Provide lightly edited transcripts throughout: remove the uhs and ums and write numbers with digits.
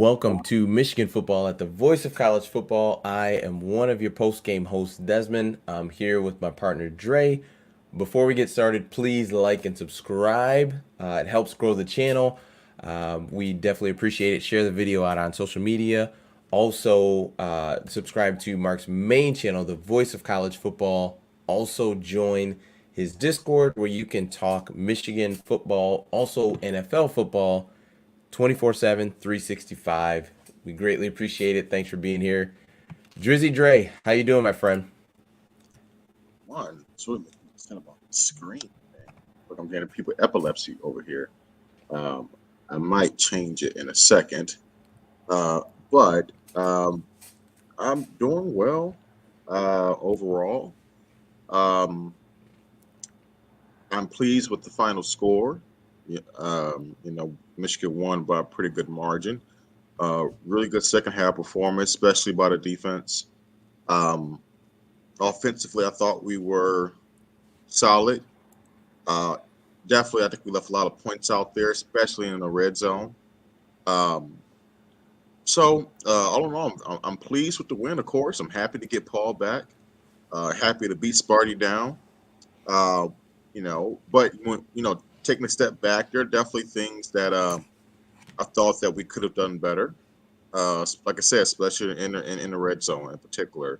Welcome to Michigan Football at the Voice of College Football. I am one of your post-game hosts, Desmond. I'm here with my partner, Dre. Before we get started, please like and subscribe. It helps grow the channel. We definitely appreciate it. Share the video out on social media. Also, subscribe to Mark's main channel, the Voice of College Football. Also, join his Discord where you can talk Michigan football, also NFL football, 24/7, 365. We greatly appreciate it. Thanks for being here. Drizzy Dre, how you doing, my friend? It's really it's kind of on the screen. Look, I'm getting people epilepsy over here. I might change it in a second. But I'm doing well overall. Um, I'm pleased with the final score. Michigan won by a pretty good margin. Really good second half performance, especially by the defense. Um, Offensively, I thought we were solid. Uh, Definitely, I think we left a lot of points out there, especially in the red zone. Um, all in all, I'm pleased with the win. Of course, I'm happy to get Paul back. Happy to beat Sparty down. Uh, but when taking a step back, there are definitely things that I thought that we could have done better. Like I said, especially in the red zone in particular.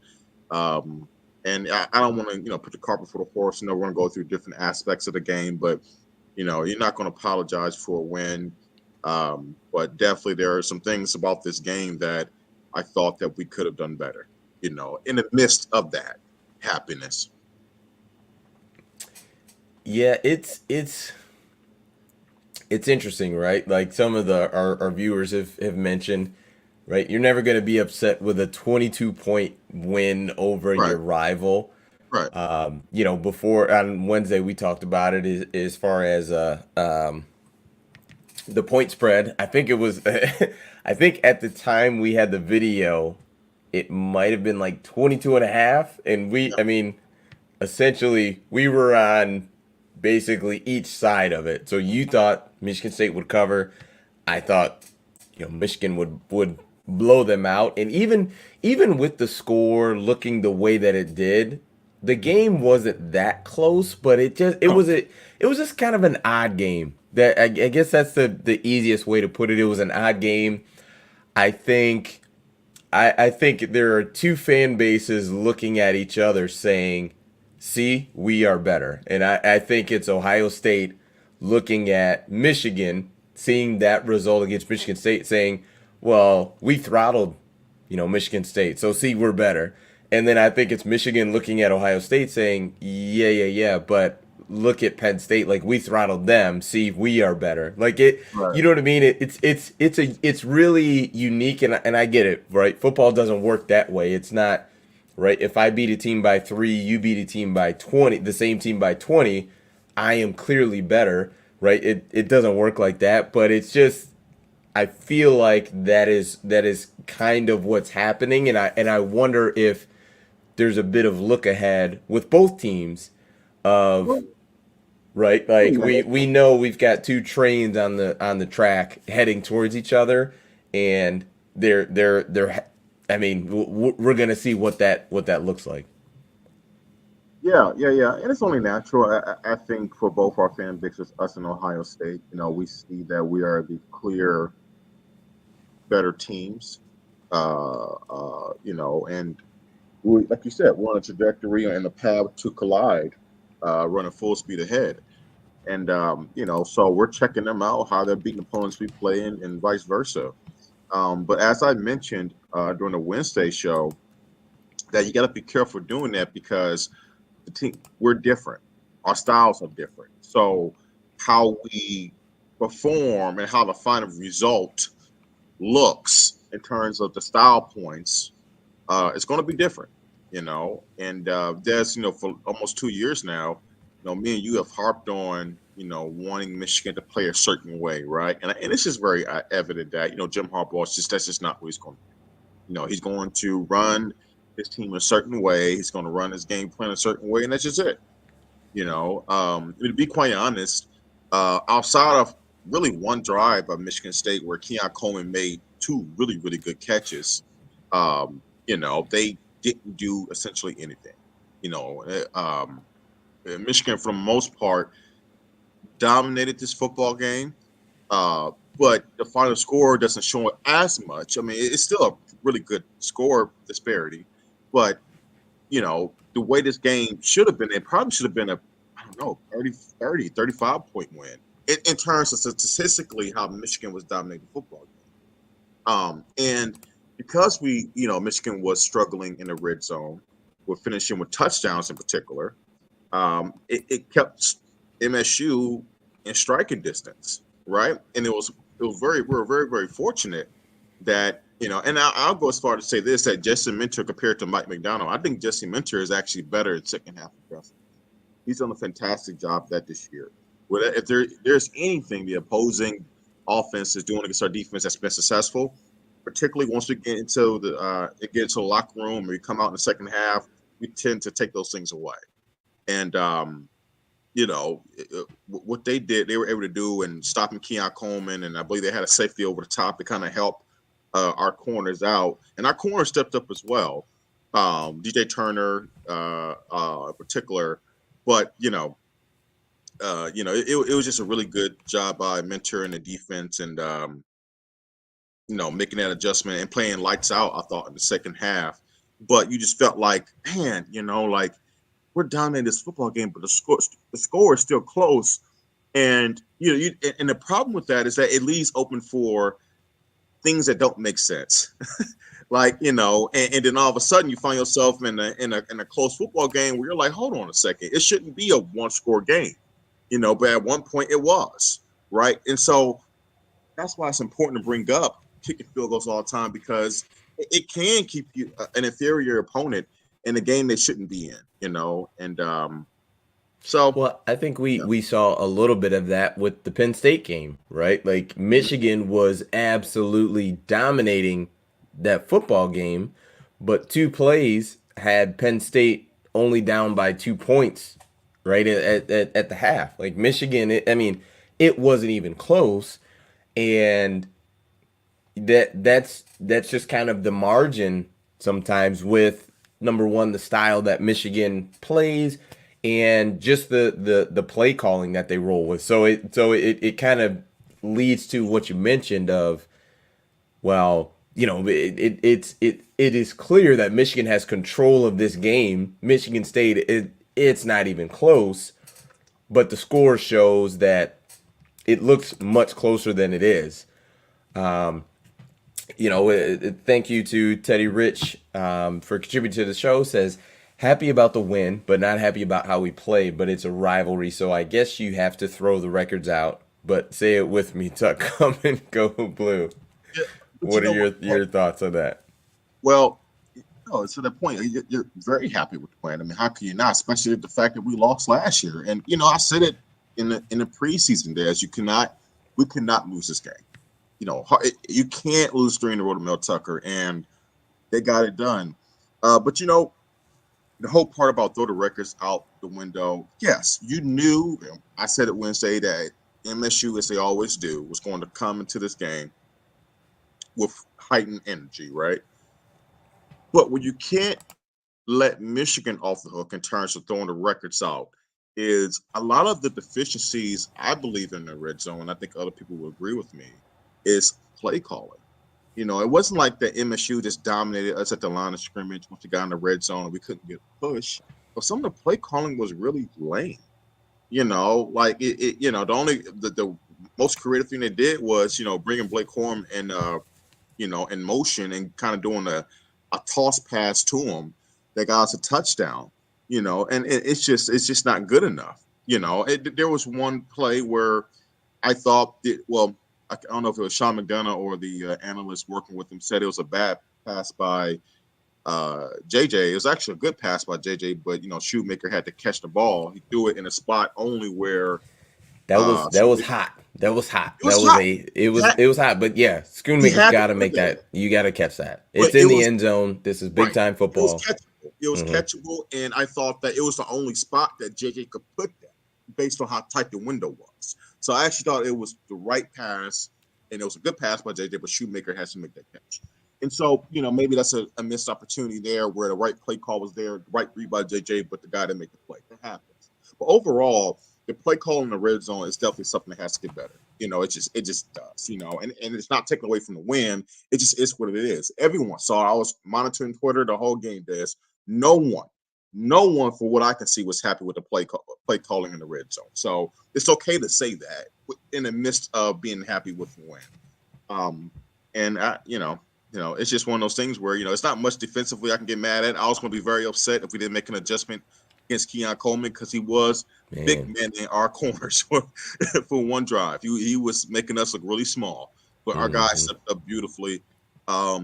Um, and I don't want to put the carpet for the horse. We're going to go through different aspects of the game, but you're not going to apologize for a win. But definitely there are some things about this game that I thought that we could have done better. In the midst of that happiness. Yeah, it's interesting, right? Like some of our viewers have mentioned, right? You're never going to be upset with a 22-point win over Right. your rival. Right. Before on Wednesday we talked about it as far as the point spread. I think it was I think at the time we had the video, it might have been like 22 and a half, and Yeah. I mean, essentially we were on basically each side of it. So you thought Michigan State would cover. I thought, Michigan would blow them out. And even with the score looking the way that it did, the game wasn't that close, but No. it was just kind of an odd game. That I guess that's the easiest way to put it. It was an odd game. I think I think there are two fan bases looking at each other saying, see, we are better. And I think it's Ohio State looking at Michigan, seeing that result against Michigan State, saying, well, we throttled, Michigan State. So see, we're better. And then I think it's Michigan looking at Ohio State saying, yeah, but look at Penn State, like we throttled them, see we are better. Like it, Right. you know what I mean? It's really unique, and I get it, right? Football doesn't work that way. It's not right. If I beat a team by 3, you beat a team by 20, the same team by 20, I am clearly better, right? It doesn't work like that, but it's just I feel like that is kind of what's happening, and I wonder if there's a bit of look ahead with both teams Well, of right, like yeah. we know we've got two trains on the track heading towards each other, and they're I mean, we're gonna see what that looks like. Yeah. And it's only natural. I think for both our fan bases, us and Ohio State, we see that we are the clear better teams. And we, like you said, we're on a trajectory and a path to collide, running full speed ahead. And so we're checking them out, how they're beating opponents we play in, and vice versa. But as I mentioned during the Wednesday show, that you got to be careful doing that because the team we're different. Our styles are different. So how we perform and how the final result looks in terms of the style points, it's going to be different. And there's for almost 2 years now, me and you have harped on wanting Michigan to play a certain way, right? And it's just very evident that Jim Harbaugh is just that's just not what he's going to do. He's going to run his team a certain way. He's going to run his game plan a certain way, and that's just it. To be quite honest, outside of really one drive by Michigan State where Keon Coleman made two really, really good catches. They didn't do essentially anything. Michigan, for the most part, dominated this football game. But the final score doesn't show it as much. I mean, it's still a really good score disparity, but the way this game should have been, it probably should have been I don't know, 35 point win in terms of statistically how Michigan was dominating the football game. And because Michigan was struggling in the red zone, with finishing with touchdowns in particular, it kept MSU in striking distance, right? And we were very, very fortunate that, and I'll go as far to say this, that Jesse Minter compared to Mike McDonald, I think Jesse Minter is actually better in second half aggressive. He's done a fantastic job of that this year. If there's anything the opposing offense is doing against our defense that's been successful, particularly once we get into the locker room and we come out in the second half, we tend to take those things away. And what they did, they were able to do, and stopping Keon Coleman, and I believe they had a safety over the top to kind of help our corners out, and our corners stepped up as well. DJ Turner, in particular, but it was just a really good job by Mentor and the defense, and making that adjustment and playing lights out, I thought, in the second half. But you just felt like, man, we're dominating this football game, but the score is still close. And and the problem with that is that it leaves open for things that don't make sense. And then all of a sudden you find yourself in a close football game where you're like, hold on a second, it shouldn't be a one-score game, but at one point it was, right? And so that's why it's important to bring up kicking field goals all the time, because it can keep you an inferior opponent in a game they shouldn't be in, and well, I think we saw a little bit of that with the Penn State game, right? Like, Michigan was absolutely dominating that football game, but two plays had Penn State only down by 2 points, right, at the half. Like, Michigan, it wasn't even close, and that's just kind of the margin sometimes with, number one, the style that Michigan plays, and just the play calling that they roll with. So it kind of leads to what you mentioned of, well, it is clear that Michigan has control of this game. Michigan State, it's not even close, but the score shows that it looks much closer than it is. Thank you to Teddy Rich for contributing to the show. Says, happy about the win, but not happy about how we play. But it's a rivalry, so I guess you have to throw the records out. But say it with me, Tuck. Come and go blue. Yeah, what are your thoughts on that? Well, to the point, you're very happy with the win. I mean, how can you not? Especially the fact that we lost last year. And I said it in the preseason days. We cannot lose this game. You can't lose during the road to Mel Tucker, and they got it done. But the whole part about throw the records out the window, yes, you knew, I said it Wednesday, that MSU, as they always do, was going to come into this game with heightened energy, right? But when you can't let Michigan off the hook in terms of throwing the records out, is a lot of the deficiencies, I believe, in the red zone, I think other people will agree with me, is play calling. It wasn't like the MSU just dominated us at the line of scrimmage once we got in the red zone and we couldn't get a push. But some of the play calling was really lame. The most creative thing they did was, bringing Blake Corum in motion and kind of doing a toss pass to him that got us a touchdown. And it's just not good enough. There was one play where I thought I don't know if it was Sean McDonough or the analyst working with him said it was a bad pass by JJ. It was actually a good pass by JJ, but Shoemaker had to catch the ball. He threw it in a spot only where that was hot. That was hot. It was hot. But yeah, Schoonmaker's got to make that. You got to catch that. It's in the end zone. This is big time football. It was catchable, and I thought that it was the only spot that JJ could put that based on how tight the window was. So I actually thought it was the right pass, and it was a good pass by JJ, but Shoemaker has to make that catch. And so, maybe that's a missed opportunity there where the right play call was there, the right read by JJ, but the guy didn't make the play. That happens. But overall, the play call in the red zone is definitely something that has to get better. It just does, and it's not taken away from the win. It just is what it is. Everyone saw, I was monitoring Twitter the whole game, Des. No one, for what I can see, was happy with the play calling in the red zone. So it's okay to say that in the midst of being happy with the win. It's just one of those things where, it's not much defensively I can get mad at. I was going to be very upset if we didn't make an adjustment against Keon Coleman because he was big man in our corners for one drive. He was making us look really small, but our guys stepped up beautifully. Our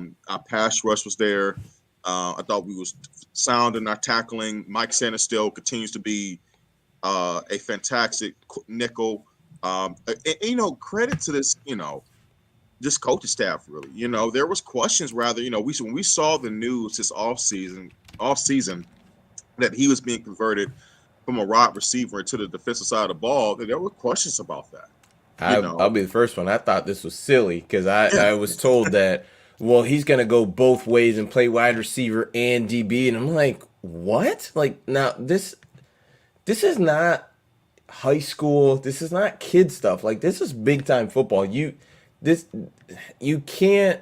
pass rush was there. I thought we was sound in our tackling. Mike Sanders still continues to be a fantastic nickel. Credit to this coaching staff, really. There was questions rather, when we saw the news this off season that he was being converted from a wide receiver to the defensive side of the ball, there were questions about that. I'll be the first one. I thought this was silly because I was told that, well, he's going to go both ways and play wide receiver and DB. And I'm like, what? Like, now this is not high school. This is not kid stuff. Like, this is big time football. You can't,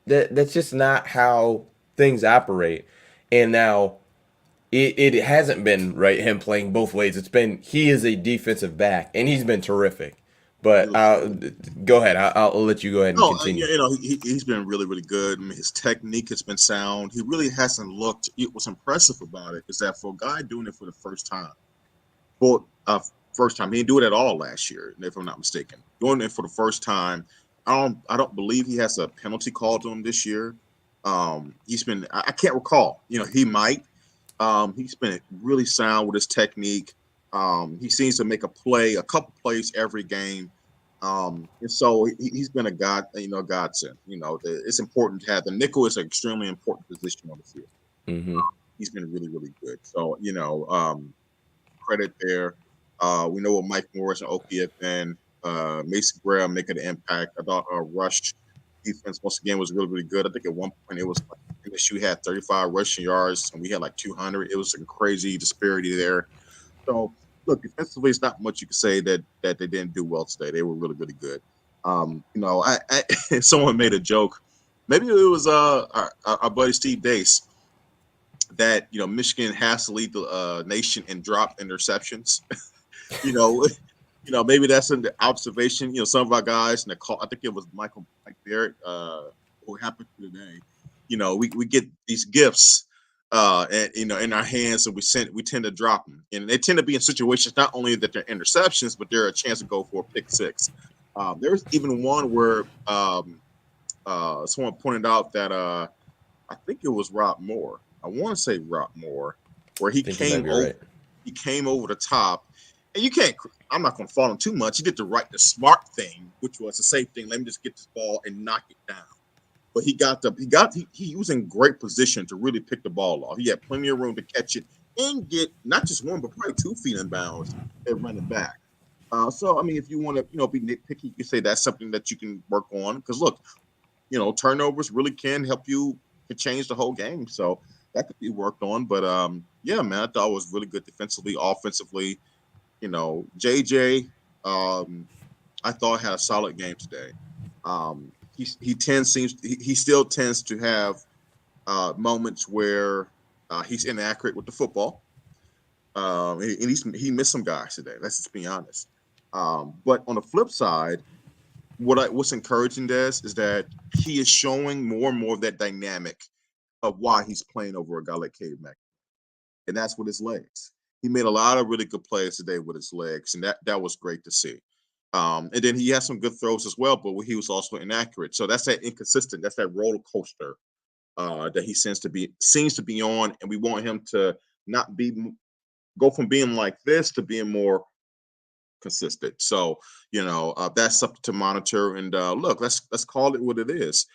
that's just not how things operate. And now it hasn't been right him playing both ways. It's been he is a defensive back and he's been terrific. But go ahead. I'll let you go ahead and continue. He's been really, really good. I mean, his technique has been sound. He really hasn't looked. What's impressive about it is that for a guy doing it for the first time, he didn't do it at all last year, if I'm not mistaken. Doing it for the first time, I don't believe he has a penalty called to him this year. He's been. I can't recall. He might. He's been really sound with his technique. He seems to make a couple plays every game. And so he's been a godsend. It's important to have the nickel is an extremely important position on the field. Mm-hmm. He's been really, really good. So, credit there. We know what Mike Morris and Oki have been. Mason Graham making an impact. I thought rush defense once again was really, really good. I think at one point it was like MSU had 35 rushing yards and we had like 200. It was a crazy disparity there. So look, defensively, it's not much you can say that they didn't do well today. They were really, really good. Someone made a joke. Maybe it was our buddy Steve Dace that Michigan has to lead the nation in drop interceptions. Maybe that's an observation. Some of our guys in the call. I think it was Mike Barrett who happened today. We get these gifts. And in our hands, and we tend to drop them, and they tend to be in situations not only that they're interceptions, but they're a chance to go for a pick six. There was even one where someone pointed out that I think it was Rob Moore. I want to say Rob Moore, where he came over the top, and you can't. I'm not going to fault him too much. He did the smart thing, which was the safe thing. Let me just get this ball and knock it down. But he was in great position to really pick the ball off. He had plenty of room to catch it and get not just one, but probably 2 feet in bounds and run it back. So, I mean, if you want to, be nitpicky, you can say that's something that you can work on. Because look, turnovers really can help you to change the whole game. So that could be worked on. But yeah, man, I thought it was really good defensively, offensively. JJ, I thought had a solid game today. He still tends to have moments where he's inaccurate with the football. And he missed some guys today. Let's just be honest. But on the flip side, what's encouraging this is that he is showing more and more of that dynamic of why he's playing over a guy like Cade Mack. And that's with his legs. He made a lot of really good plays today with his legs, and that was great to see. And then he has some good throws as well, but he was also inaccurate. So that's that inconsistent. That's that roller coaster that he seems to be on, and we want him to not go from being like this to being more consistent. So that's something to monitor. And look, let's call it what it is.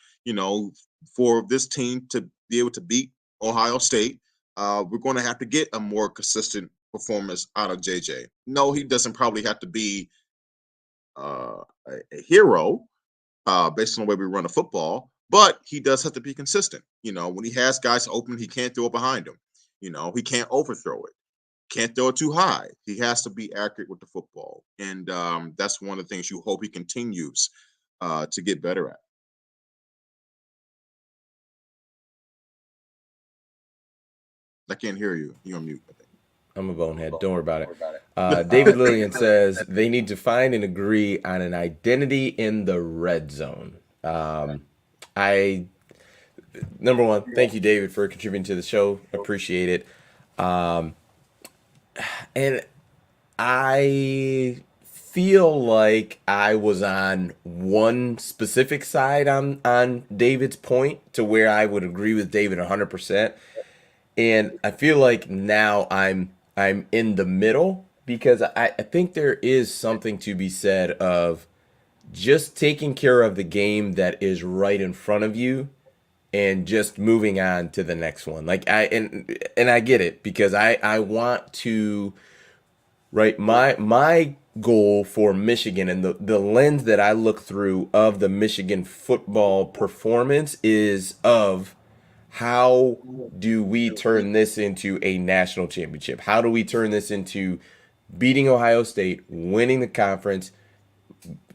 For this team to be able to beat Ohio State, we're going to have to get a more consistent performance out of JJ. No, he doesn't probably have to be a hero, based on the way we run the football. But he does have to be consistent. When he has guys open, he can't throw it behind him. He can't overthrow it. Can't throw it too high. He has to be accurate with the football, and that's one of the things you hope he continues to get better at. I can't hear you. You're on mute, I think. I'm a bonehead. Don't worry about it. David Lillian says they need to find and agree on an identity in the red zone. I Number one, thank you, David, for contributing to the show. Appreciate it. And I feel like I was on one specific side on David's point to where I would agree with David 100%. And I feel like now I'm in the middle because I think there is something to be said of just taking care of the game that is right in front of you and just moving on to the next one. Like and I get it because I want to, right, my goal for Michigan and the lens that I look through of the Michigan football performance is of how do we turn this into a national championship? How do we turn this into beating Ohio State, winning the conference,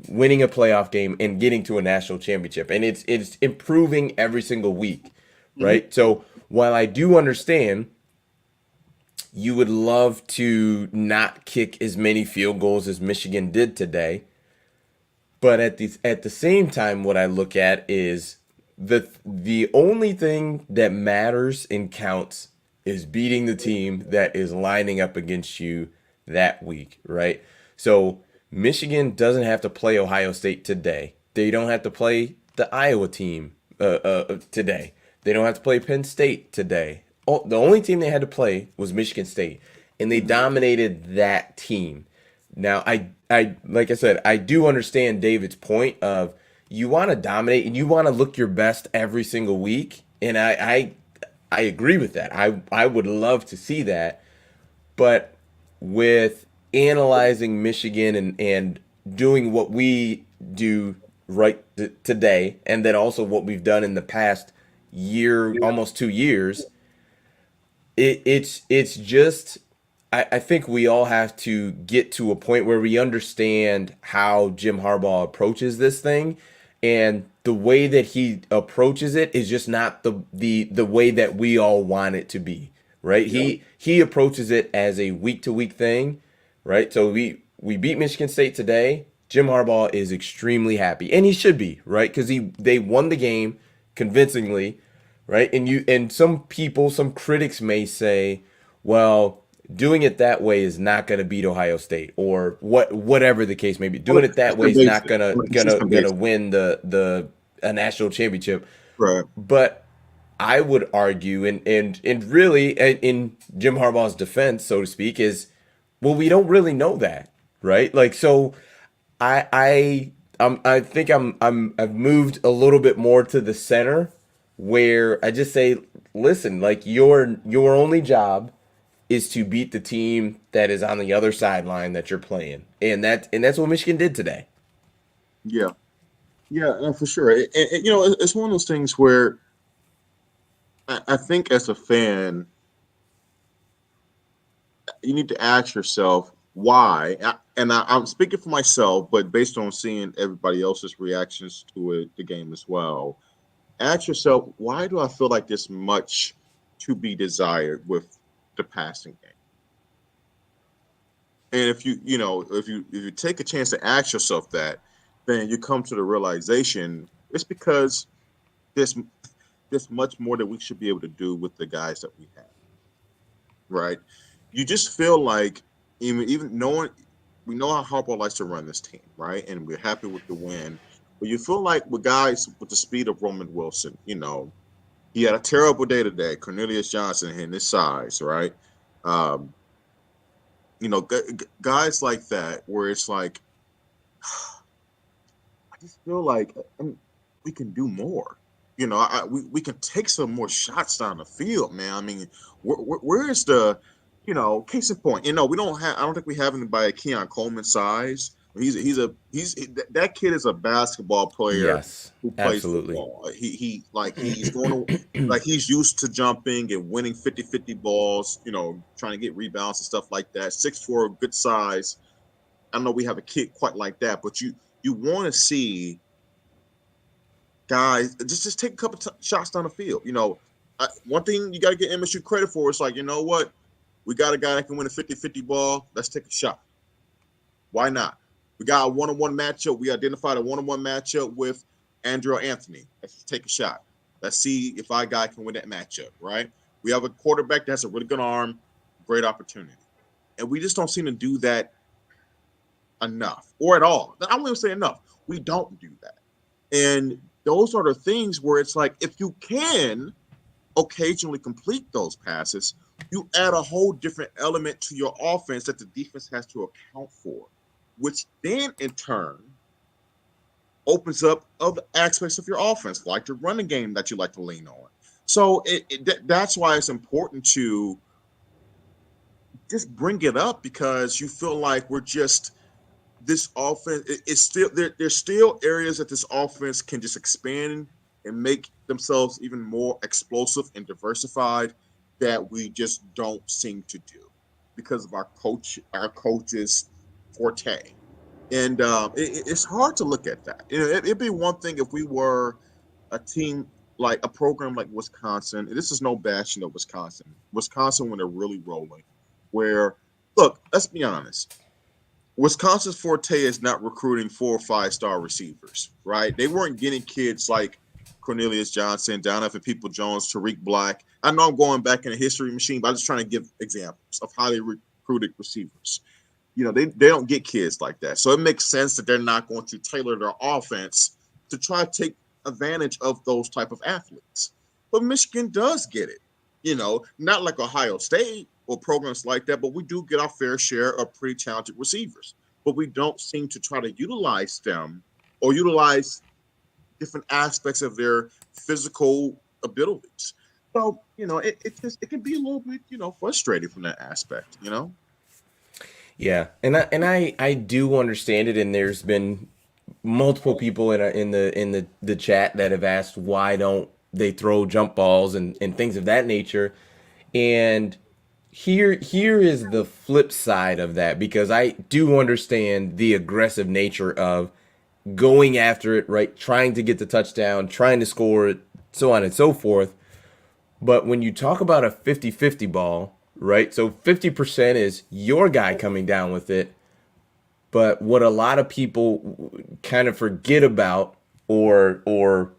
winning a playoff game, and getting to a national championship? And it's improving every single week, right? Mm-hmm. So while I do understand you would love to not kick as many field goals as Michigan did today, but at the same time, what I look at is the only thing that matters and counts is beating the team that is lining up against you that week, right? So Michigan doesn't have to play Ohio State today. They don't have to play the Iowa team today. They don't have to play Penn State today. The only team they had to play was Michigan State, and they dominated that team. Now, I like I said, I do understand David's point of you want to dominate and you want to look your best every single week, and I agree with that. I would love to see that, but with analyzing Michigan and doing what we do right today, and then also what we've done in the past year, almost 2 years, it's just I think we all have to get to a point where we understand how Jim Harbaugh approaches this thing, and the way that he approaches it is just not the way that we all want it to be, right? Yeah. He approaches it as a week to week thing, right? So we beat Michigan State today. Jim Harbaugh is extremely happy, and he should be, right? Because they won the game convincingly, right? And some people, some critics may say, well, doing it that way is not going to beat Ohio State, or whatever the case may be. Doing it that way is not gonna win a national championship. Right. But I would argue, and really, in Jim Harbaugh's defense, so to speak, is, well, we don't really know that, right? Like, so I think I've moved a little bit more to the center, where I just say, listen, like your only job is to beat the team that is on the other sideline that you're playing, and that's what Michigan did today. Yeah, no, for sure. It's one of those things where I think as a fan, you need to ask yourself why. I'm speaking for myself, but based on seeing everybody else's reactions to the game as well, ask yourself, why do I feel like there's much to be desired with the passing game? And if you take a chance to ask yourself that, then you come to the realization it's because there's much more that we should be able to do with the guys that we have. Right? You just feel like even knowing, we know how Harbaugh likes to run this team, right? And we're happy with the win. But you feel like with guys with the speed of Roman Wilson, he had a terrible day today. Cornelius Johnson and his size, right? Guys like that, where it's like, I just feel like we can do more. We can take some more shots down the field, man. I mean, where is the, case in point? We don't have. I don't think we have anybody Keon Coleman size, That kid is a basketball player Yes, who plays absolutely. football. He's going to like he's used to jumping and winning 50-50 balls, trying to get rebounds and stuff like that. 6'4", good size. I don't know we have a kid quite like that, but you want to see guys just take a couple shots down the field. One thing you got to get MSU credit for is like, you know what? We got a guy that can win a 50-50 ball. Let's take a shot. Why not? We got a one-on-one matchup. We identified a one-on-one matchup with Andrew Anthony. Let's just take a shot. Let's see if our guy can win that matchup, right? We have a quarterback that has a really good arm, great opportunity. And we just don't seem to do that enough or at all. I won't even say enough. We don't do that. And those are the things where it's like, if you can occasionally complete those passes, you add a whole different element to your offense that the defense has to account for, which then in turn opens up other aspects of your offense, like the running game that you like to lean on. So that's why it's important to just bring it up, because you feel like we're just this offense. It's still there's still areas that this offense can just expand and make themselves even more explosive and diversified that we just don't seem to do because of our coach's forte. And it's hard to look at that. It'd be one thing if we were a team like a program like Wisconsin. And this is no bashing of Wisconsin. Wisconsin, when they're really rolling, where look, let's be honest. Wisconsin's forte is not recruiting 4 or 5-star receivers, right? They weren't getting kids like Cornelius Johnson, Donovan Peoples-Jones, Tariq Black. I know I'm going back in a history machine, but I'm just trying to give examples of how they recruited receivers. They don't get kids like that. So it makes sense that they're not going to tailor their offense to try to take advantage of those type of athletes. But Michigan does get it. Not like Ohio State or programs like that, but we do get our fair share of pretty talented receivers. But we don't seem to try to utilize them or utilize different aspects of their physical abilities. So, it can be a little bit, frustrating from that aspect. Yeah, and I do understand it, and there's been multiple people in the chat that have asked why don't they throw jump balls and things of that nature, and here is the flip side of that, because I do understand the aggressive nature of going after it, right, trying to get the touchdown, trying to score it, so on and so forth. But when you talk about a 50-50 ball, right? So 50% is your guy coming down with it. But what a lot of people kind of forget about or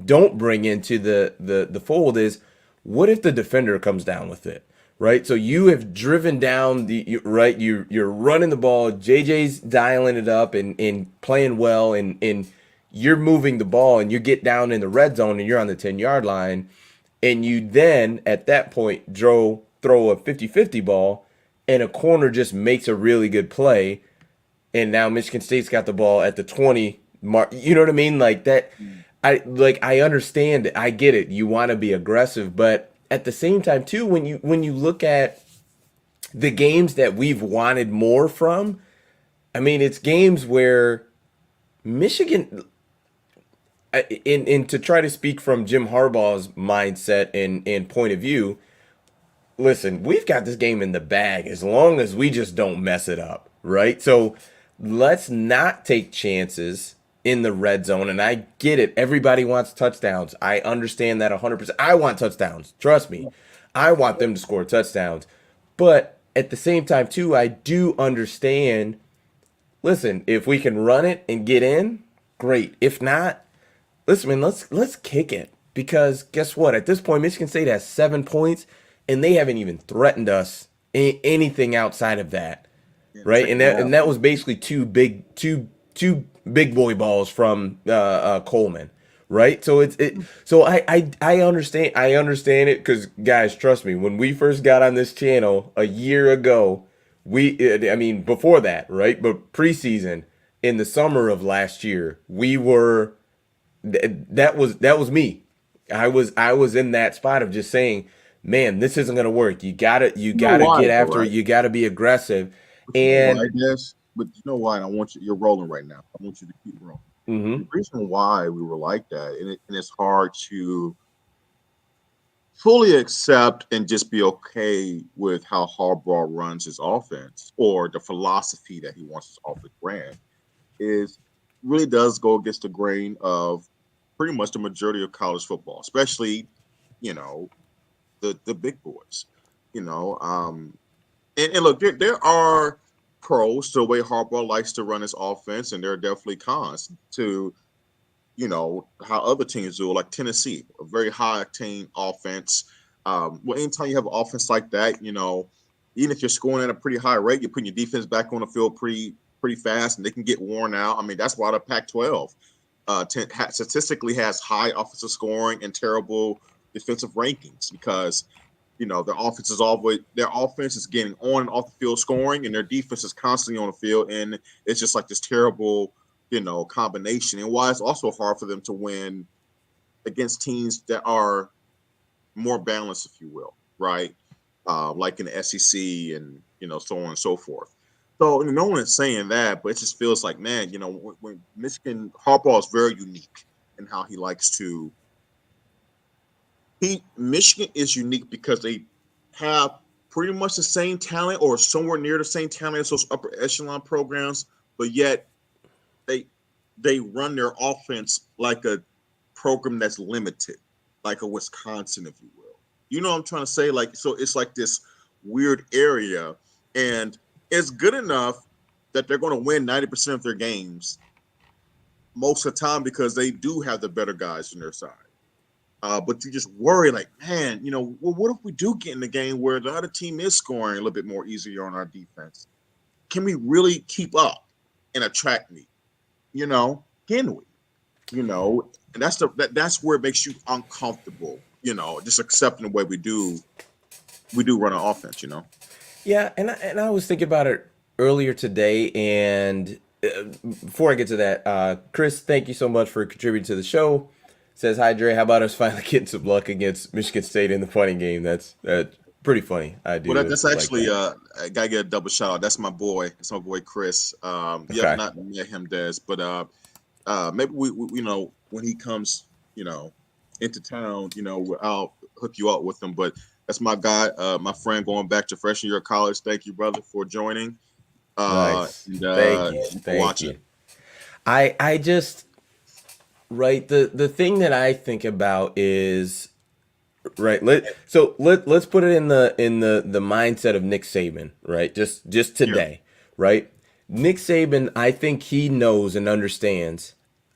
don't bring into the fold is, what if the defender comes down with it? Right? So you have driven down right, you're running the ball, JJ's dialing it up and playing well, and you're moving the ball, and you get down in the red zone and you're on the 10-yard line, and you then at that point throw a 50-50 ball, and a corner just makes a really good play, and now Michigan State's got the ball at the 20 mark. You know what I mean? Like that. I understand it. I get it. You want to be aggressive, but at the same time too, when you look at the games that we've wanted more from, I mean, it's games where Michigan, and to try to speak from Jim Harbaugh's mindset and point of view, listen, we've got this game in the bag as long as we just don't mess it up, right? So let's not take chances in the red zone. And I get it. Everybody wants touchdowns. I understand that 100%. I want touchdowns. Trust me. I want them to score touchdowns. But at the same time, too, I do understand, listen, if we can run it and get in, great. If not, listen, man, let's kick it. Because guess what? At this point, Michigan State has 7 points, and they haven't even threatened us anything outside of that, right? And that was basically two big boy balls from Coleman, right? So so I understand it, because guys, trust me, when we first got on this channel a year ago, I mean before that, right? But preseason in the summer of last year, we were that was me. I was in that spot of just saying, man, this isn't gonna work. You gotta You know get why, though, after it. right? You gotta be aggressive. You know why, And Des? but you know what? You're rolling right now. I want you to keep rolling. Mm-hmm. The reason why we were like that, and it's hard to fully accept and just be okay with how Harbaugh runs his offense or the philosophy that he wants his offense ran, is really does go against the grain of pretty much the majority of college football, especially, you know, the big boys. You know, and look, there are pros to the way Harbaugh likes to run his offense, and there are definitely cons to how other teams do, like Tennessee, a very high octane offense. Well, anytime you have an offense like that, even if you're scoring at a pretty high rate, you're putting your defense back on the field pretty fast, and they can get worn out. I mean, that's why the Pac-12 statistically has high offensive scoring and terrible defensive rankings, because their offense is getting on and off the field scoring, and their defense is constantly on the field, and it's just like this terrible combination, and why it's also hard for them to win against teams that are more balanced, if you will, right? Like in the SEC and so on and so forth. So no one is saying that, but it just feels like, man, when Michigan, Harbaugh is very unique in how he likes to. Michigan is unique because they have pretty much the same talent or somewhere near the same talent as those upper echelon programs, but yet they run their offense like a program that's limited, like a Wisconsin, if you will. You know what I'm trying to say? Like, so it's like this weird area, and it's good enough that they're going to win 90% of their games most of the time because they do have the better guys on their side. But you just worry, like, man, well, what if we do get in the game where the other team is scoring a little bit more easier on our defense? Can we really keep up and attract me? Can we? And that's where it makes you uncomfortable. Just accepting the way we do run an offense. Yeah, and I was thinking about it earlier today, and before I get to that, Chris, thank you so much for contributing to the show. Says, hi Dre, how about us finally getting some luck against Michigan State in the punting game? That's pretty funny. I do. Well, that's like actually that. I gotta get a double shout out. That's my boy. That's my boy Chris. You have Okay. not met him, Des, but maybe we when he comes, into town, I'll hook you up with him. But that's my guy, my friend, going back to freshman year of college. Thank you, brother, for joining. Nice. And Thank you. for Thank watching. you. I just right the thing that I think about is right. Let's put it in the mindset of Nick Saban, right? Just Yeah. today, right? Nick Saban, I think he knows and understands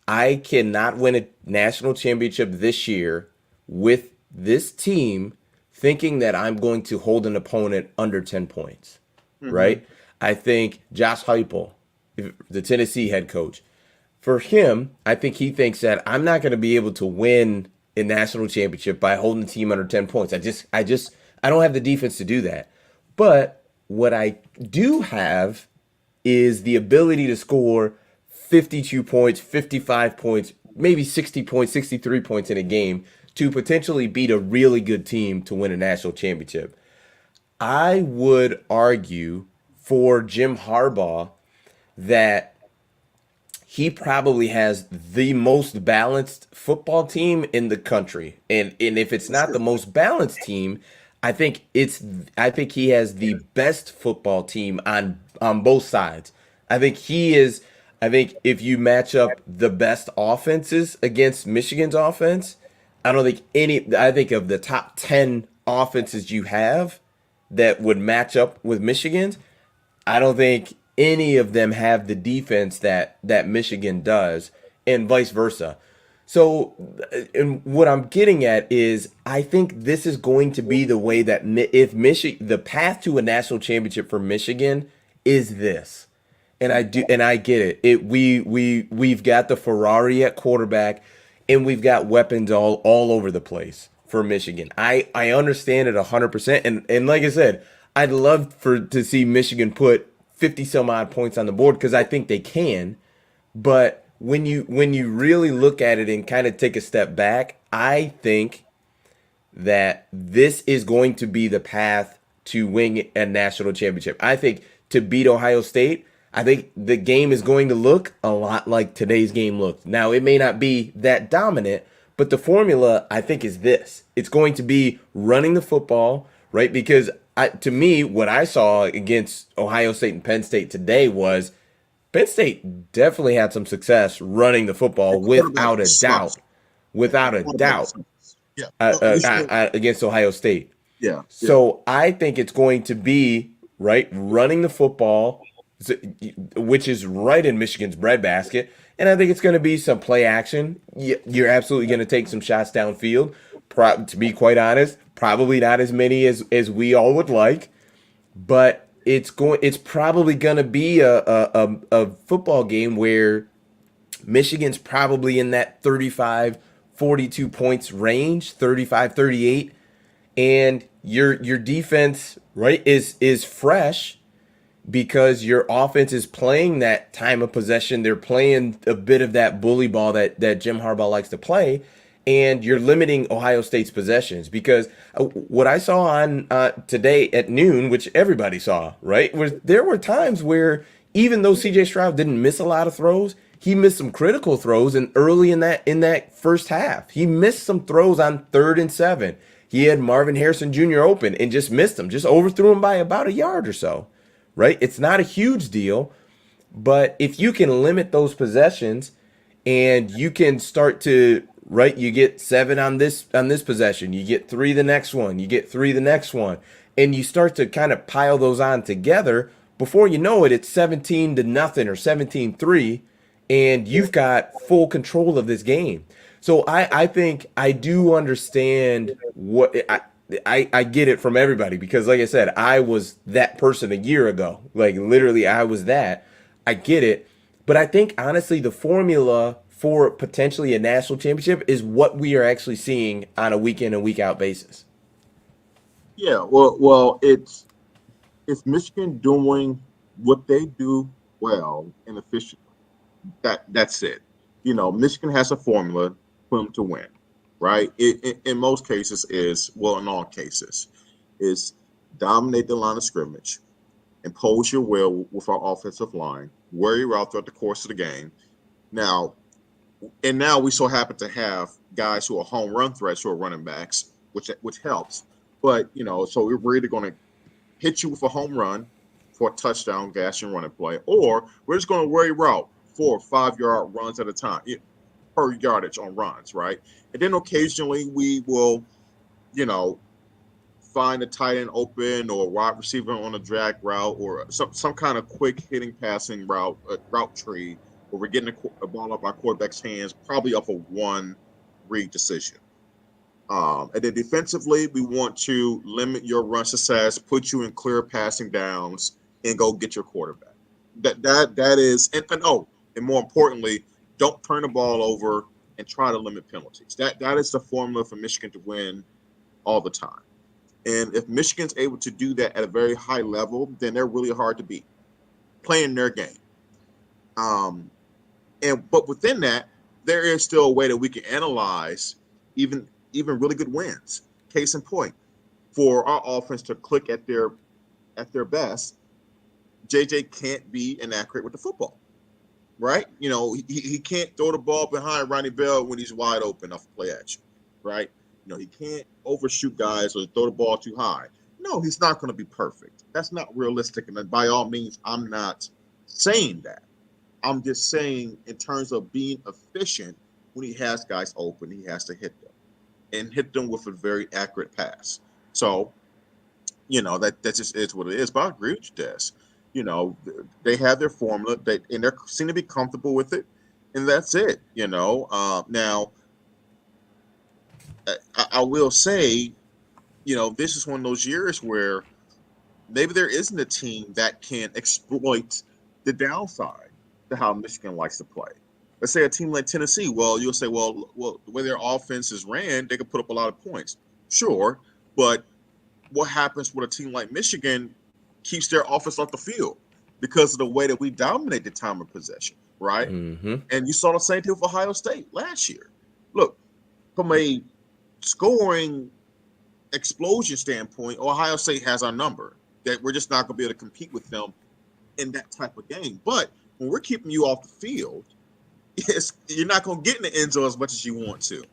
I cannot win a national championship this year with this team thinking that I'm going to hold an opponent under 10 points, Mm-hmm. right? I think Josh Heupel, the Tennessee head coach, for him, I think he thinks that I'm not going to be able to win a national championship by holding the team under 10 points. I don't have the defense to do that. But what I do have is the ability to score 52 points, 55 points, maybe 60 points, 63 points in a game to potentially beat a really good team to win a national championship. I would argue for Jim Harbaugh that he probably has the most balanced football team in the country. And if it's For not sure. the most balanced team, I think he has the best football team on both sides. I think if you match up the best offenses against Michigan's offense, I think of the top 10 offenses you have that would match up with Michigan's, I don't think any of them have the defense that Michigan does, and vice versa. So, and what I'm getting at is, I think this is going to be the way that if Michigan, the path to a national championship for Michigan is this, and I get it. We've got the Ferrari at quarterback, and we've got weapons all over the place for Michigan. I understand it 100%, and like I said, I'd love to see Michigan put 50 some odd points on the board because I think they can. But when you really look at it and kind of take a step back, I think that this is going to be the path to win a national championship. I think to beat Ohio State, I think the game is going to look a lot like today's game looked. Now, it may not be that dominant, but the formula, I think, is this. It's going to be running the football, right? Because to me, what I saw against Ohio State and Penn State today was Penn State definitely had some success running the football The quarterback without a doubt. sucks. The Without a quarterback doubt sucks. Yeah. Well, we should, against Ohio State. yeah. Yeah. So I think it's going to be right running the football, which is right in Michigan's breadbasket, and I think it's going to be some play action. You're absolutely going to take some shots downfield. To be quite honest, probably not as many as we all would like, but it's probably going to be a football game where Michigan's probably in that 35, 42 points range, 35, 38, and your defense, right, is fresh because your offense is playing that time of possession. They're playing a bit of that bully ball that Jim Harbaugh likes to play, and you're limiting Ohio State's possessions because what I saw on today at noon, which everybody saw, right, was there were times where even though CJ Stroud didn't miss a lot of throws, he missed some critical throws, and early in that first half, he missed some throws on 3rd and 7. He had Marvin Harrison Jr. open and just missed him, just overthrew him by about a yard or so, right? It's not a huge deal, but if you can limit those possessions and you can start to, right, you get 7 on this possession, you get 3 the next one, you get 3 the next one, and you start to kind of pile those on together, before you know it, it's 17-0 or 17-3, and you've got full control of this game. So I think I do understand what I get it from everybody because, like I said, I was that person a year ago. Like literally, I was that. I get it, but I think honestly, the formula for potentially a national championship is what we are actually seeing on a week in and week out basis. Yeah. Well, it's Michigan doing what they do well and efficiently. That's it. Michigan has a formula for them to win, right? In most cases in all cases, is dominate the line of scrimmage, impose your will with our offensive line, wear you out throughout the course of the game. Now we so happen to have guys who are home run threats who are running backs, which helps. But so we're either going to hit you with a home run for a touchdown, gas and running play, or we're just going to wear you out 4 or 5 yard runs at a time per yardage on runs, right? And then occasionally we will, find a tight end open or a wide receiver on a drag route or some kind of quick hitting passing route tree where we're getting a ball up our quarterback's hands, probably off of one read decision. And then defensively, we want to limit your run success, put you in clear passing downs, and go get your quarterback. That is, and more importantly, don't turn the ball over and try to limit penalties. That is the formula for Michigan to win all the time. And if Michigan's able to do that at a very high level, then they're really hard to beat playing their game. But within that, there is still a way that we can analyze even really good wins. Case in point, for our offense to click at their best, JJ can't be inaccurate with the football, right? He can't throw the ball behind Ronnie Bell when he's wide open off play action, right? He can't overshoot guys or throw the ball too high. No, he's not going to be perfect. That's not realistic. And by all means, I'm not saying that. I'm just saying in terms of being efficient, when he has guys open, he has to hit them and hit them with a very accurate pass. So, that just is what it is. But I agree with you, Des. They have their formula, and they seem to be comfortable with it, and that's it. Now, I will say, this is one of those years where maybe there isn't a team that can exploit the downside to how Michigan likes to play. Let's say a team like Tennessee. Well, you'll say, well, the way their offense is ran, they could put up a lot of points. Sure, but what happens with a team like Michigan keeps their offense off the field because of the way that we dominate the time of possession, right? Mm-hmm. And you saw the same thing with Ohio State last year. Look, from a scoring explosion standpoint, Ohio State has our number. That we're just not going to be able to compete with them in that type of game. But when we're keeping you off the field, you're not going to get in the end zone as much as you want to,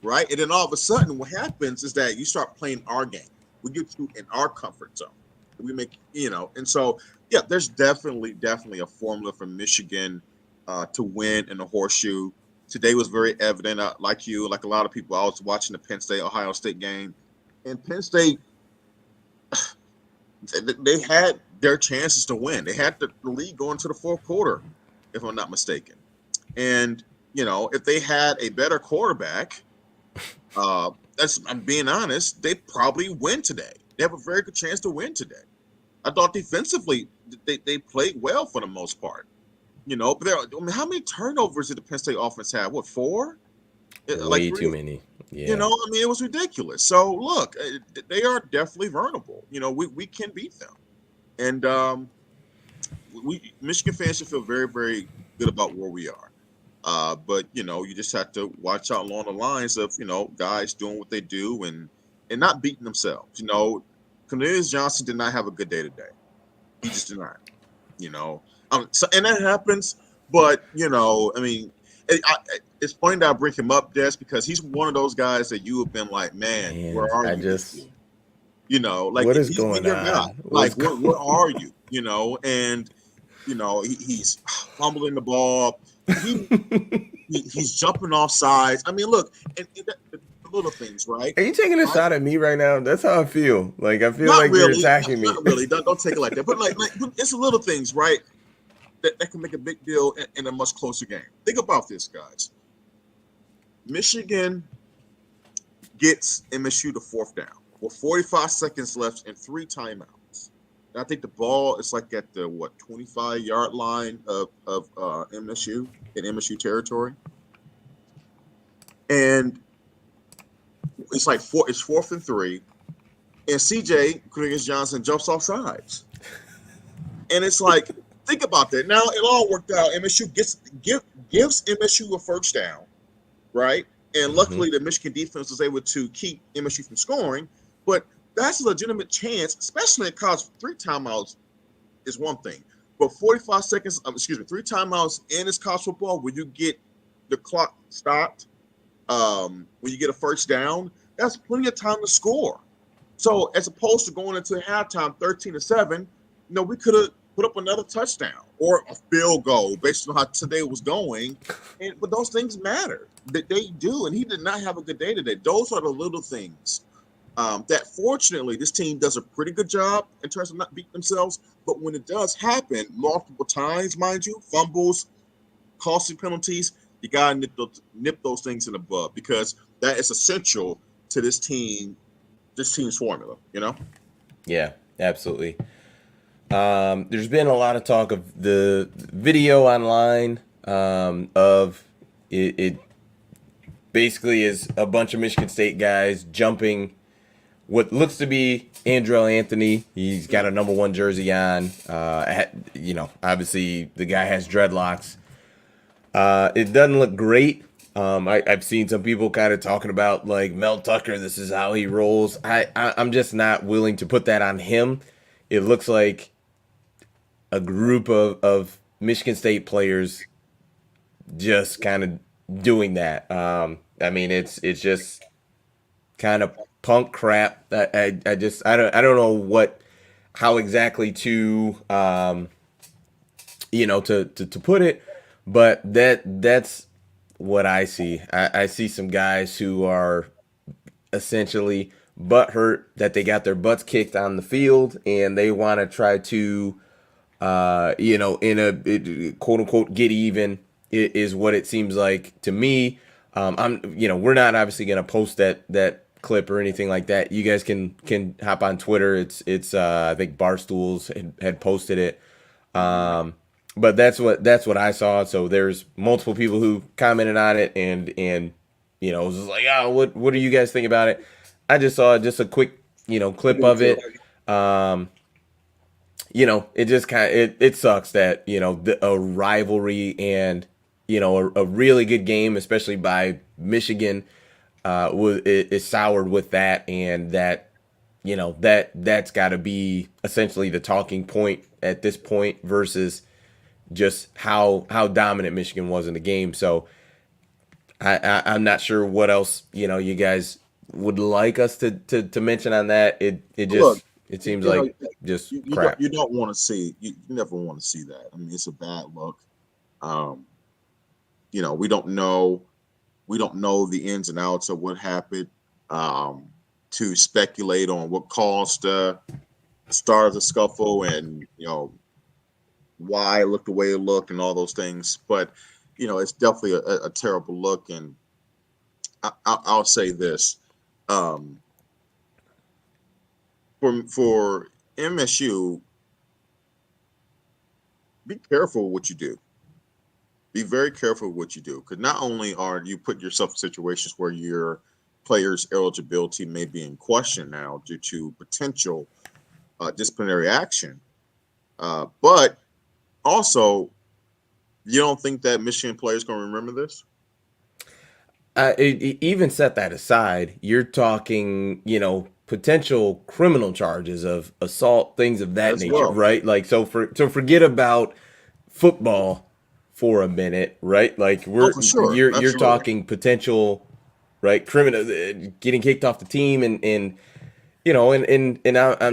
right? And then all of a sudden, what happens is that you start playing our game. We get you in our comfort zone. We make, and so, yeah, there's definitely a formula for Michigan to win in the horseshoe. Today was very evident, like you, like a lot of people. I was watching the Penn State-Ohio State game, and Penn State, they had their chances to win. They had the lead going to the fourth quarter, if I'm not mistaken. And, if they had a better quarterback, I'm being honest, they probably win today. They have a very good chance to win today. I thought defensively they played well for the most part. But how many turnovers did the Penn State offense have? What, 4? Way too many. Yeah. It was ridiculous. So look, they are definitely vulnerable. We can beat them, and Michigan fans should feel very, very good about where we are. But you just have to watch out along the lines of guys doing what they do and not beating themselves. Cornelius Johnson did not have a good day today. He just did not. And that happens. But it's funny that I bring him up, Des, because he's one of those guys that you have been like, man, where are you? What is going on? Like, where are you? And he's fumbling the ball. He's jumping off sides. I mean, look, and the little things, right? Are you taking a shot at me right now? That's how I feel. Like, I feel like you're attacking me. Not really. Don't take it like that. But like it's the little things, right? That can make a big deal in a much closer game. Think about this, guys. Michigan gets MSU to fourth down with 45 seconds left and 3 timeouts. And I think the ball is like at the 25-yard line of MSU in MSU territory, and it's like it's 4th and 3, and CJ Cornelius Johnson jumps off sides, and it's like, think about that. Now it all worked out. MSU gives MSU a first down, right? And luckily the Michigan defense was able to keep MSU from scoring, but that's a legitimate chance, especially in college. 3 timeouts is one thing, but 45 seconds, 3 timeouts in this college football, when you get the clock stopped, when you get a first down, that's plenty of time to score. So as opposed to going into halftime 13-7, we could have put up another touchdown or a field goal based on how today was going. But those things matter. They do, and he did not have a good day today. Those are the little things that fortunately this team does a pretty good job in terms of not beating themselves. But when it does happen multiple times, mind you, fumbles, costly penalties, you got to nip those things in the bud, because that is essential to this team's formula, Yeah, absolutely. There's been a lot of talk of the video online of it basically is a bunch of Michigan State guys jumping what looks to be Andrell Anthony. He's got a number 1 jersey on. Obviously the guy has dreadlocks. It doesn't look great. I've seen some people kind of talking about like Mel Tucker, this is how he rolls. I'm just not willing to put that on him. It looks like a group of Michigan State players just kind of doing that. It's just kind of punk crap. I don't know how exactly to to put it, but that's what I see. I see some guys who are essentially butthurt that they got their butts kicked on the field, and they want to try to, in a quote unquote get even is what it seems like to me. We're not obviously going to post that clip or anything like that. You guys can hop on Twitter. It's I think Barstools had posted it. But that's what I saw. So there's multiple people who commented on it, and it was just like, oh, what do you guys think about it? I just saw just a quick clip of it. It just it sucks that a rivalry and a really good game, especially by Michigan, is soured with that, and that that's got to be essentially the talking point at this point versus just how dominant Michigan was in the game. So I'm not sure what else you guys would like us to mention on that. Look, It seems you know, like just you don't crap. you don't want to see you never want to see that. I mean, it's a bad look. Um, we don't know the ins and outs of what happened. Um, to speculate on what caused the start of the scuffle and why it looked the way it looked and all those things, but it's definitely a terrible look. And I'll say this: um, for MSU, be careful what you do. Be very careful what you do, because not only are you putting yourself in situations where your player's eligibility may be in question now due to potential disciplinary action, but also you don't think that Michigan players going to remember this? Even set that aside, you're talking, potential criminal charges of assault, things of that As nature, well. right? Like, so forget about football for a minute, right? Like Oh, for sure. you're Absolutely. talking potential, right? Criminal getting kicked off the team, I'm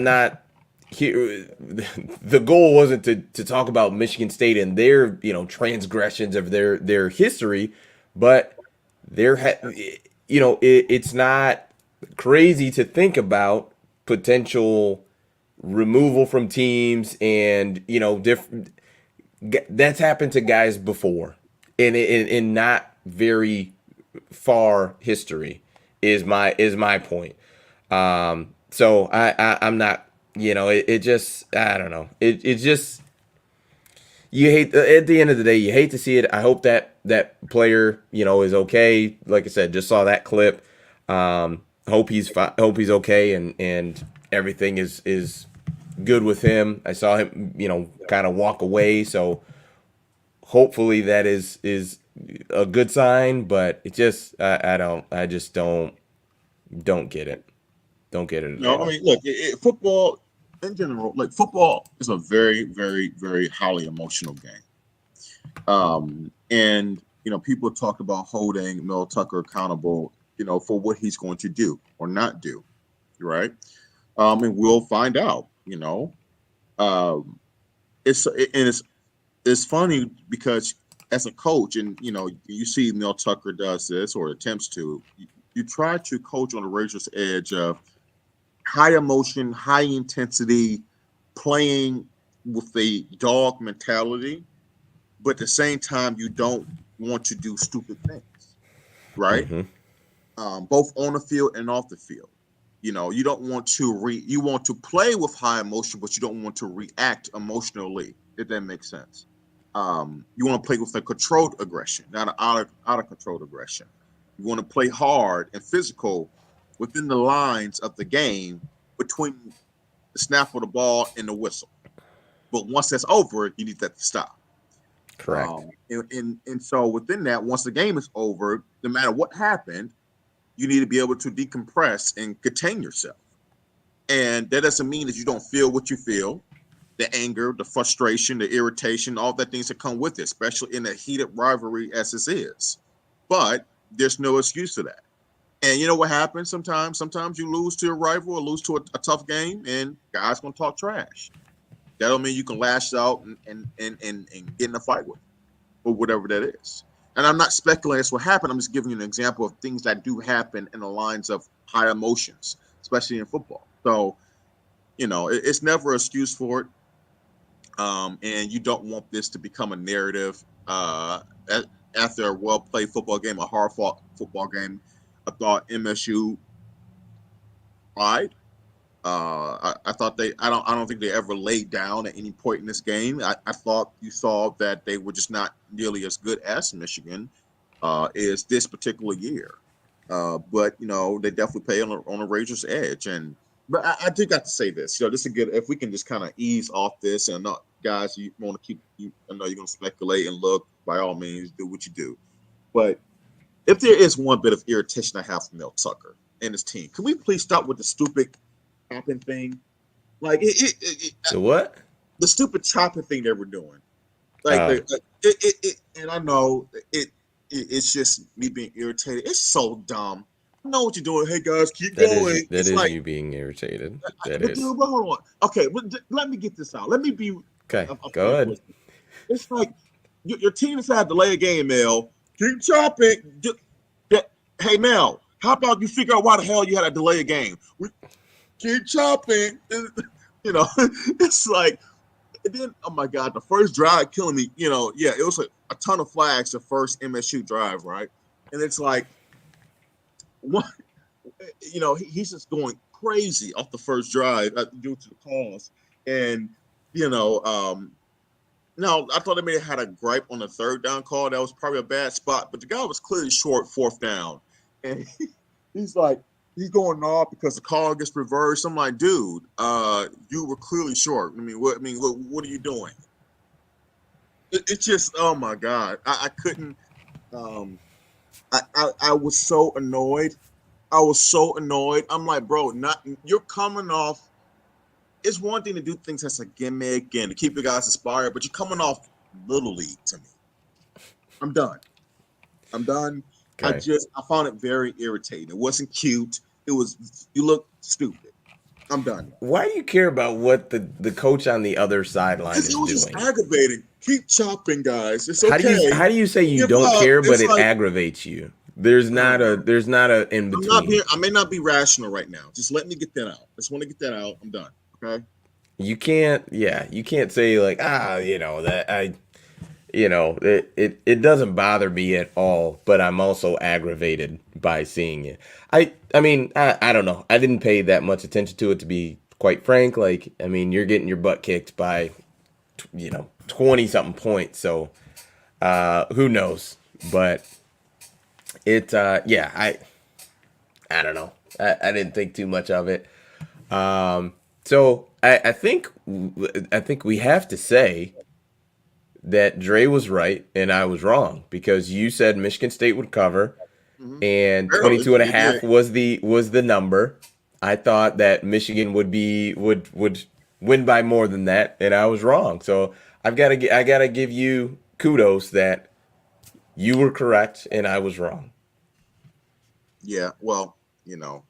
not here. The goal wasn't to talk about Michigan State and their transgressions of their history, but it's not crazy to think about potential removal from teams and different. That's happened to guys before, in not very far history is my point. So I'm not. It just I don't know. It just you hate at the end of the day you hate to see it. I hope that player is okay. Like I said, just saw that clip. Hope he's okay and everything is good with him. I saw him kind of walk away. So hopefully that is a good sign. But it just I just don't get it. Don't get it at No, I all. mean, look, football in general, like football is a very, very, very highly emotional game. And people talk about holding Mel Tucker accountable, for what he's going to do or not do, right? And we'll find out. Um, it's funny because as a coach, and you see Mel Tucker does this or attempts to. You try to coach on the razor's edge of high emotion, high intensity, playing with a dog mentality, but at the same time, you don't want to do stupid things, right? Mm-hmm. Both on the field and off the field. You don't want to you want to play with high emotion, but you don't want to react emotionally, if that makes sense. You want to play with a controlled aggression, not an out of controlled aggression. You want to play hard and physical within the lines of the game between the snap of the ball and the whistle. But once that's over, you need that to stop. Correct. And so within that, once the game is over, no matter what happened, you need to be able to decompress and contain yourself. And that doesn't mean that you don't feel what you feel, the anger, the frustration, the irritation, all that things that come with it, especially in a heated rivalry as this is. But there's no excuse for that. And you know what happens sometimes? Sometimes you lose to a rival or lose to a tough game, and guys gonna talk trash. That don't mean you can lash out and get in a fight with them, or whatever that is. And I'm not speculating that's what happened. I'm just giving you an example of things that do happen in the lines of high emotions, especially in football. So, it's never an excuse for it. And you don't want this to become a narrative after a well played football game, a hard fought football game. I thought MSU tried. I thought I don't think they ever laid down at any point in this game. I thought you saw that they were just not nearly as good as Michigan is this particular year. But they definitely play on a razor's edge. But I do got to say this. This is good. If we can just kind of ease off this, and not guys, you want to keep. I know you're going to speculate and look. By all means, do what you do. But if there is one bit of irritation I have from Mel Tucker and his team, can we please stop with the stupid chopping thing. Like The what? the stupid chopping thing they were doing. Like Oh, and I know it's just me being irritated. It's so dumb. I know what you're doing. Hey guys, keep going. that It's is like, you being irritated. That but is. dude, but hold on. Okay, but let me get this out. Let me be Okay, a go frank ahead. with you. It's like your team has had delay a game, Mel. Keep chopping. Hey, Mel, how about you figure out why the hell you had to delay a game? We keep chopping. You know, it's like, and then, oh my God, the first drive killing me. Yeah, it was a ton of flags the first MSU drive, right? And it's like, what? He's just going crazy off the first drive due to the calls. And, you know, now I thought they may have had a gripe on the third down call. That was probably a bad spot, but the guy was clearly short fourth down. And he's like, he's going off because the call gets reversed. I'm like, dude, you were clearly short. What are you doing? It's just, oh my God. I couldn't, I was so annoyed. I was so annoyed. I'm like, bro, you're coming off. It's one thing to do things that's a gimmick and to keep your guys inspired, but you're coming off little league to me. I'm done. I'm done. Okay. I found it very irritating. It wasn't cute. You look stupid. I'm done. Why do you care about what the coach on the other sideline Because it is was just doing? aggravating. Keep chopping, guys. It's okay. How do you say you Give don't up. care but It's it like, aggravates you? oh, There's not a in I'm not being. between. I may not be rational right now. Just let me get that out. I just want to get that out. I'm done. Okay. You can't say like, that it doesn't bother me at all, but I'm also aggravated by seeing it. I don't know. I didn't pay that much attention to it, to be quite frank. Like, I mean, you're getting your butt kicked by 20 something points, so who knows? But yeah, I don't know. I didn't think too much of it. So I think we have to say that Dre was right and I was wrong, because you said Michigan State would cover Mm-hmm. and Barely. 22 and a You half did. was the number. I thought that Michigan would win by more than that, and I was wrong. So I got to give you kudos that you were correct and I was wrong. Yeah, well,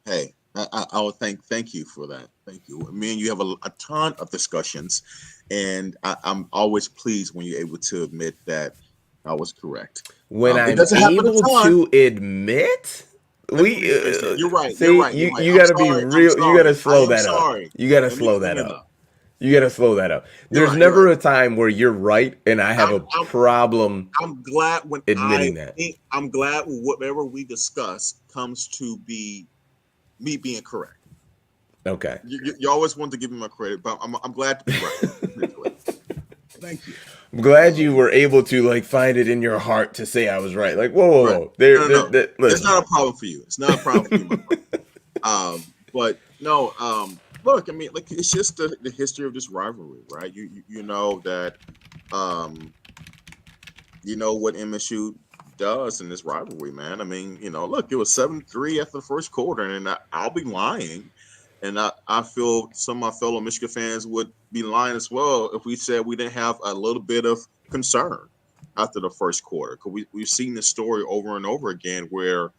hey, I would thank you for that. Thank you. Me and you have a ton of discussions, and I'm always pleased when you're able to admit that I was correct. When It I'm doesn't happen able a ton. to admit, Let me we rephrase that. You're right. You're see right. You're right. you I'm got to be sorry. I'm real. You got to sorry. I slow am that up. sorry. You got to Let me slow that clean it up. up. You got to slow that up. You're There's right. You're never right. a time where you're right and I have a I'm I'm problem I'm glad when admitting that. I'm glad whatever we discuss comes to be me being correct. Okay. You always want to give me my credit, but I'm glad to be right eventually. Thank you. I'm glad you Um, were able to like find it in your heart to say I was right. Like, whoa, whoa, right. whoa. There, No, no, no. It's listen. not a problem for you. It's not a problem for you, my friend. But no. Look, I mean, like it's just the history of this rivalry, right? You know that, um, you know what MSU does in this rivalry, man. I mean, look, it was 7-3 after the first quarter, and I'll be lying. And I feel some of my fellow Michigan fans would be lying as well if we said we didn't have a little bit of concern after the first quarter. Because we've seen this story over and over again where,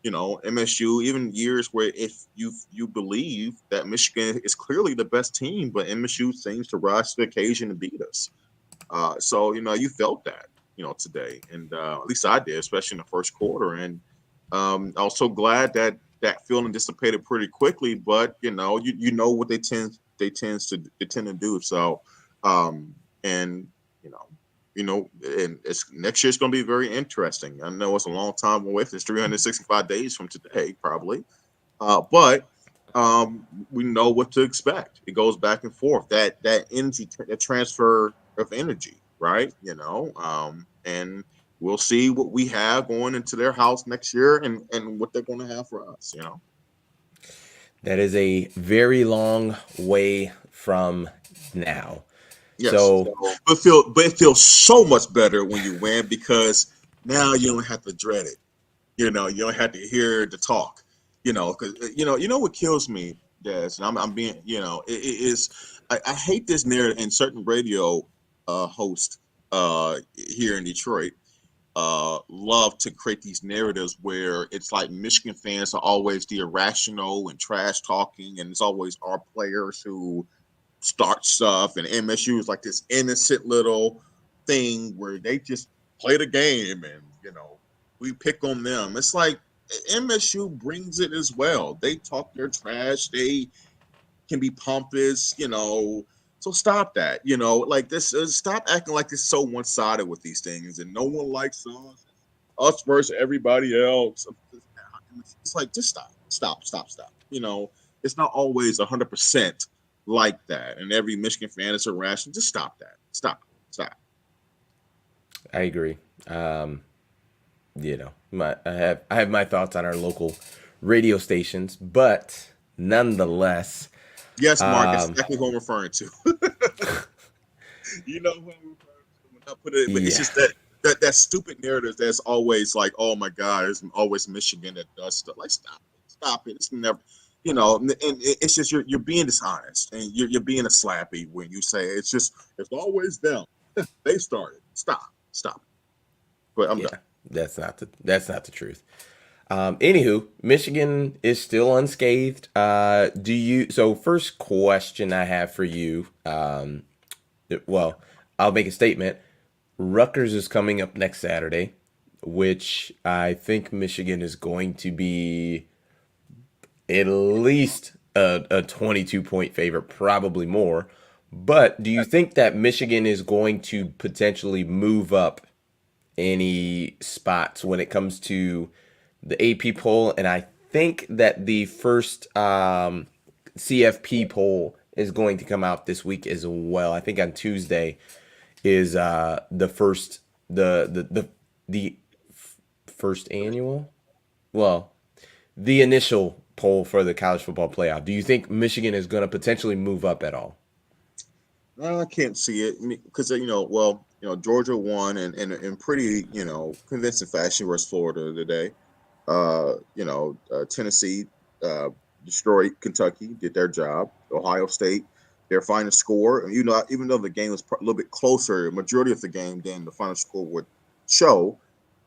MSU, even years where if you believe that Michigan is clearly the best team, but MSU seems to rise to the occasion and beat us. So you felt that today, and at least I did, especially in the first quarter. And I was so glad that that feeling dissipated pretty quickly. But you know what they tend to do. So, and and it's next year's going to be very interesting. I know it's a long time away. It's 365 days from today, probably. But we know what to expect. It goes back and forth. That energy, that transfer of energy, right? And we'll see what we have going into their house next year, and what they're going to have for us. That is a very long way from now. Yes, So, but it feels so much better when you win because now you don't have to dread it. You don't have to hear the talk. Because you know what kills me. Yes, and I'm being, it is. I hate this narrative, and certain radio hosts here in Detroit love to create these narratives where it's like Michigan fans are always the irrational and trash talking, and it's always our players who start stuff, and MSU is like this innocent little thing where they just play the game, and we pick on them. It's like MSU brings it as well. They talk their trash. They can be pompous, So stop that, like this. Stop acting like it's so one sided with these things, and no one likes us versus everybody else. It's like just stop. It's not always 100% like that, and every Michigan fan is irrational. Just stop that. Stop. I agree. I have my thoughts on our local radio stations, but nonetheless, Yes, Mark, that's exactly who I'm referring to. You know who I'm referring to when I put it, but it's yeah, just that stupid narrative that's always like, oh my God, it's always Michigan that does stuff. Like, stop it. It's never, and it's just you're being dishonest, and you're being a slappy when you say it's always them. They started. Stop. But I'm done. that's not the truth. Anywho, Michigan is still unscathed. So first question I have for you, well, I'll make a statement. Rutgers is coming up next Saturday, which I think Michigan is going to be at least a 22-point favorite, probably more. But do you think that Michigan is going to potentially move up any spots when it comes to the AP poll? And I think that the first CFP poll is going to come out this week as well. I think on Tuesday is the first the first annual, well, the initial poll for the college football playoff. Do you think Michigan is going to potentially move up at all? I can't see it because Georgia won in pretty convincing fashion versus Florida today. Tennessee destroyed Kentucky, did their job. Ohio State, their final score, even though the game was a little bit closer, majority of the game than the final score would show,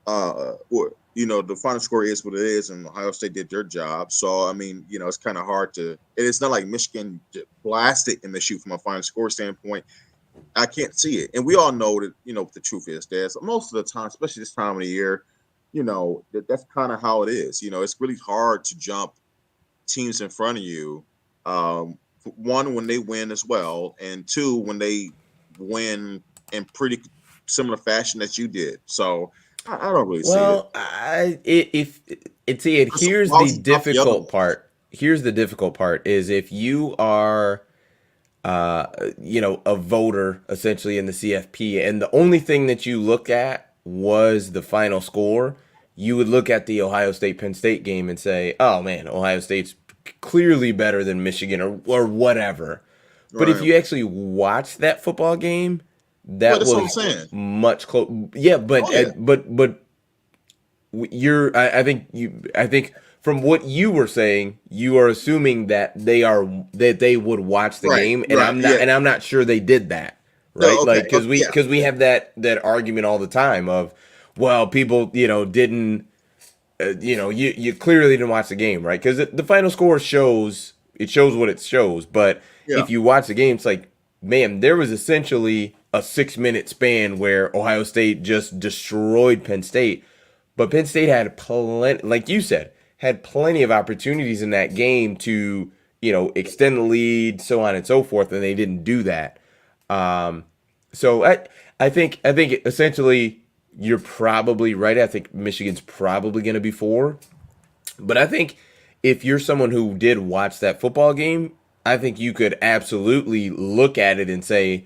the final score is what it is, and Ohio State did their job. So, it's kind of hard to. It's not like Michigan blasted MSU from a final score standpoint. I can't see it, and we all know that. What the truth is, Des. Most of the time, especially this time of the year, that's kind of how it is. It's really hard to jump teams in front of you. One, when they win as well, and two, when they win in pretty similar fashion that you did. So I don't really see it. Well, here's Why the would you drop the other difficult ones? part. Here's the difficult part is if you are a voter essentially in the CFP, and the only thing that you look at was the final score, you would look at the Ohio State Penn State game and say, "Oh man, Ohio State's clearly better than Michigan or whatever." But if Right. you actually watch that football game, Well, that that's what I'm was saying. much close. Yeah, Oh yeah. but I think from what you were saying, you are assuming that they would watch the Right. game, and Right. Yeah. I'm not sure they did that, No. right? Okay. Like Okay. Yeah. because we Yeah. have that argument all the time of, well, people didn't you clearly didn't watch the game, right? Because the final score shows what it shows, but Yeah. if you watch the game, it's like, man, there was essentially a 6 minute span where Ohio State just destroyed Penn State. But Penn State had plenty, like you said, had plenty of opportunities in that game to, extend the lead, so on and so forth, and they didn't do that. Um, so I think essentially you're probably right. I think Michigan's probably going to be 4, but I think if you're someone who did watch that football game, I think you could absolutely look at it and say,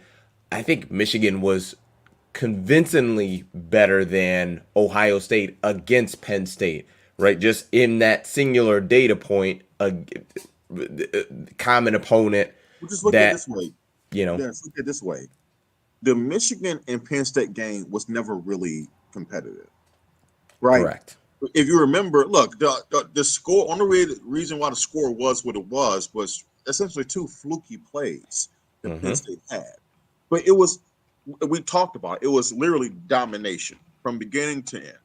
I think Michigan was convincingly better than Ohio State against Penn State, right? Just in that singular data point, a common opponent We'll just look at it that, this way. you know, Yes. Look at it this way. The Michigan and Penn State game was never really competitive, right? correct. if you remember, look, the score. Only reason why the score was what it was essentially two fluky plays that Penn Mm-hmm. State had. But it was, we talked about it, was literally domination from beginning to end.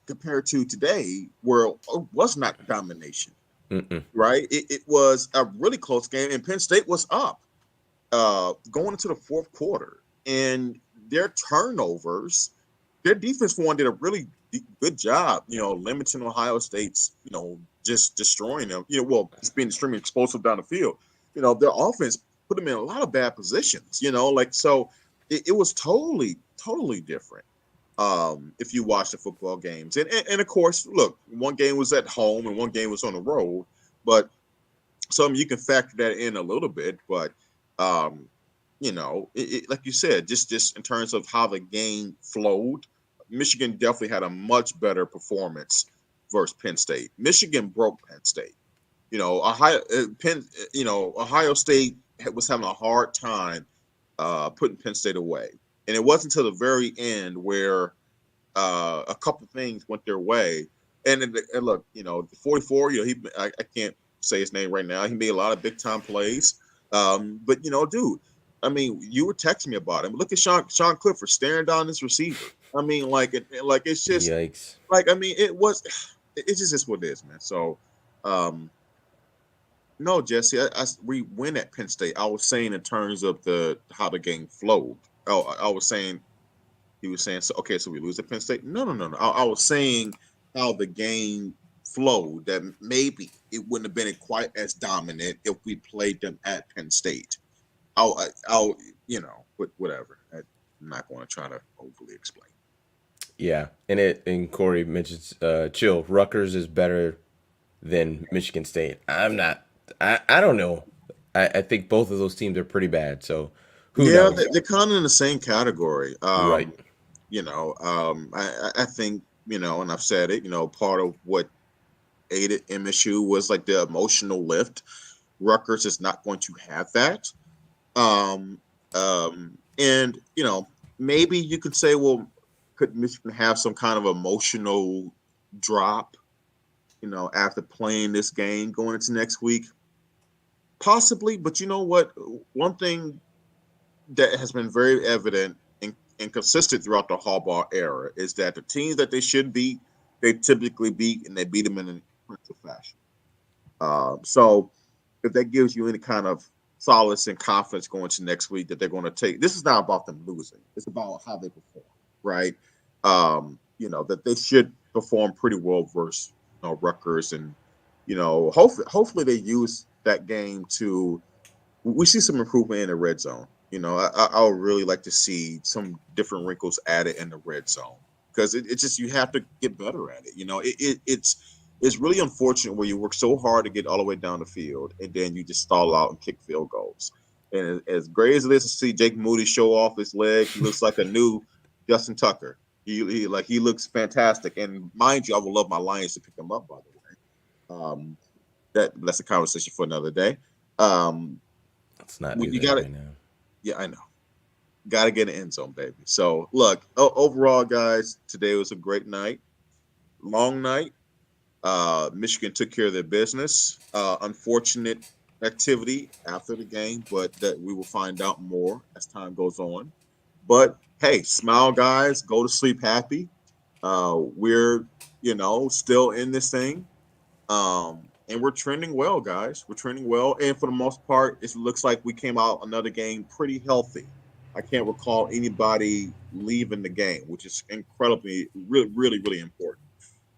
Compared to today, where it was not domination, Mm-mm. right? It was a really close game, and Penn State was up going into the fourth quarter, and their turnovers, their defense for one did a really good job, limiting Ohio State's, just destroying them. Just being extremely explosive down the field. Their offense put them in a lot of bad positions. So it was totally different. If you watch the football games, and of course, look, one game was at home and one game was on the road, but some you can factor that in a little bit, but um, like you said, just in terms of how the game flowed, Michigan definitely had a much better performance versus Penn State. Michigan broke Penn State. Ohio State was having a hard time putting Penn State away, and it wasn't until the very end where a couple things went their way. And look, the 44, I can't say his name right now. He made a lot of big time plays. But dude, I mean, you were texting me about him. Look at Sean Clifford staring down this receiver. I mean, it's just Yikes. I mean, it's just what it is, man. So, no, Jesse, we win at Penn State. I was saying in terms of how the game flowed. Oh, I was saying he was saying, so okay, so we lose at Penn State. No. I was saying how the game flowed. That maybe it wouldn't have been quite as dominant if we played them at Penn State. I'll but whatever. I'm not going to try to overly explain. Yeah, and Corey mentions chill. Rutgers is better than Michigan State. I'm not. I don't know. I think both of those teams are pretty bad. So who Yeah, knows? they're kind of in the same category. Right. I think and I've said it. Part of what aided MSU was like the emotional lift. Rutgers is not going to have that. Um, and maybe you could say, well, could Michigan have some kind of emotional drop, after playing this game going into next week? Possibly, but you know what? One thing that has been very evident and consistent throughout the Harbaugh era is that the teams that they should beat, they typically beat, and they beat them in an impressive fashion. So if that gives you any kind of solace and confidence going to next week that they're going to take, this is not about them losing. It's about how they perform, right? That they should perform pretty well versus Rutgers, and hopefully they use that game to. We see some improvement in the red zone. I would really like to see some different wrinkles added in the red zone because it's just you have to get better at it. It's really unfortunate where you work so hard to get all the way down the field and then you just stall out and kick field goals. And as great as it is to see Jake Moody show off his leg, he looks like a new Justin Tucker. He looks fantastic. And mind you, I would love my Lions to pick him up. By the way, that's a conversation for another day. Let's not do You that got right it. now. Yeah, I know. Got to get an end zone, baby. So look, overall, guys, today was a great night, long night. Michigan took care of their business. Unfortunate activity after the game, but that we will find out more as time goes on. But hey, smile, guys. Go to sleep happy. We're still in this thing, and we're trending well, guys. We're trending well, and for the most part, it looks like we came out another game pretty healthy. I can't recall anybody leaving the game, which is incredibly, really, really, really important.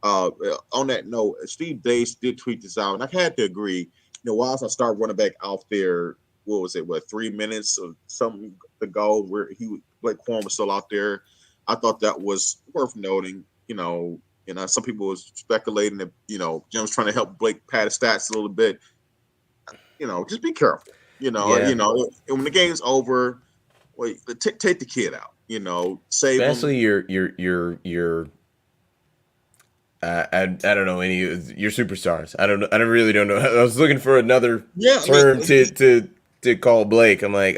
On that note, Steve Dace did tweet this out, and I had to agree. Whilst I start running back out there, what was it? 3 minutes or something to go, where Blake Corum was still out there. I thought that was worth noting. Some people was speculating that Jim's trying to help Blake pad his stats a little bit. Just be careful. Yeah, When the game's over, take the kid out. Save him. especially your I don't know any of your superstars. I don't know. I really don't know. I was looking for another Yeah, I mean, term to call Blake. I'm like,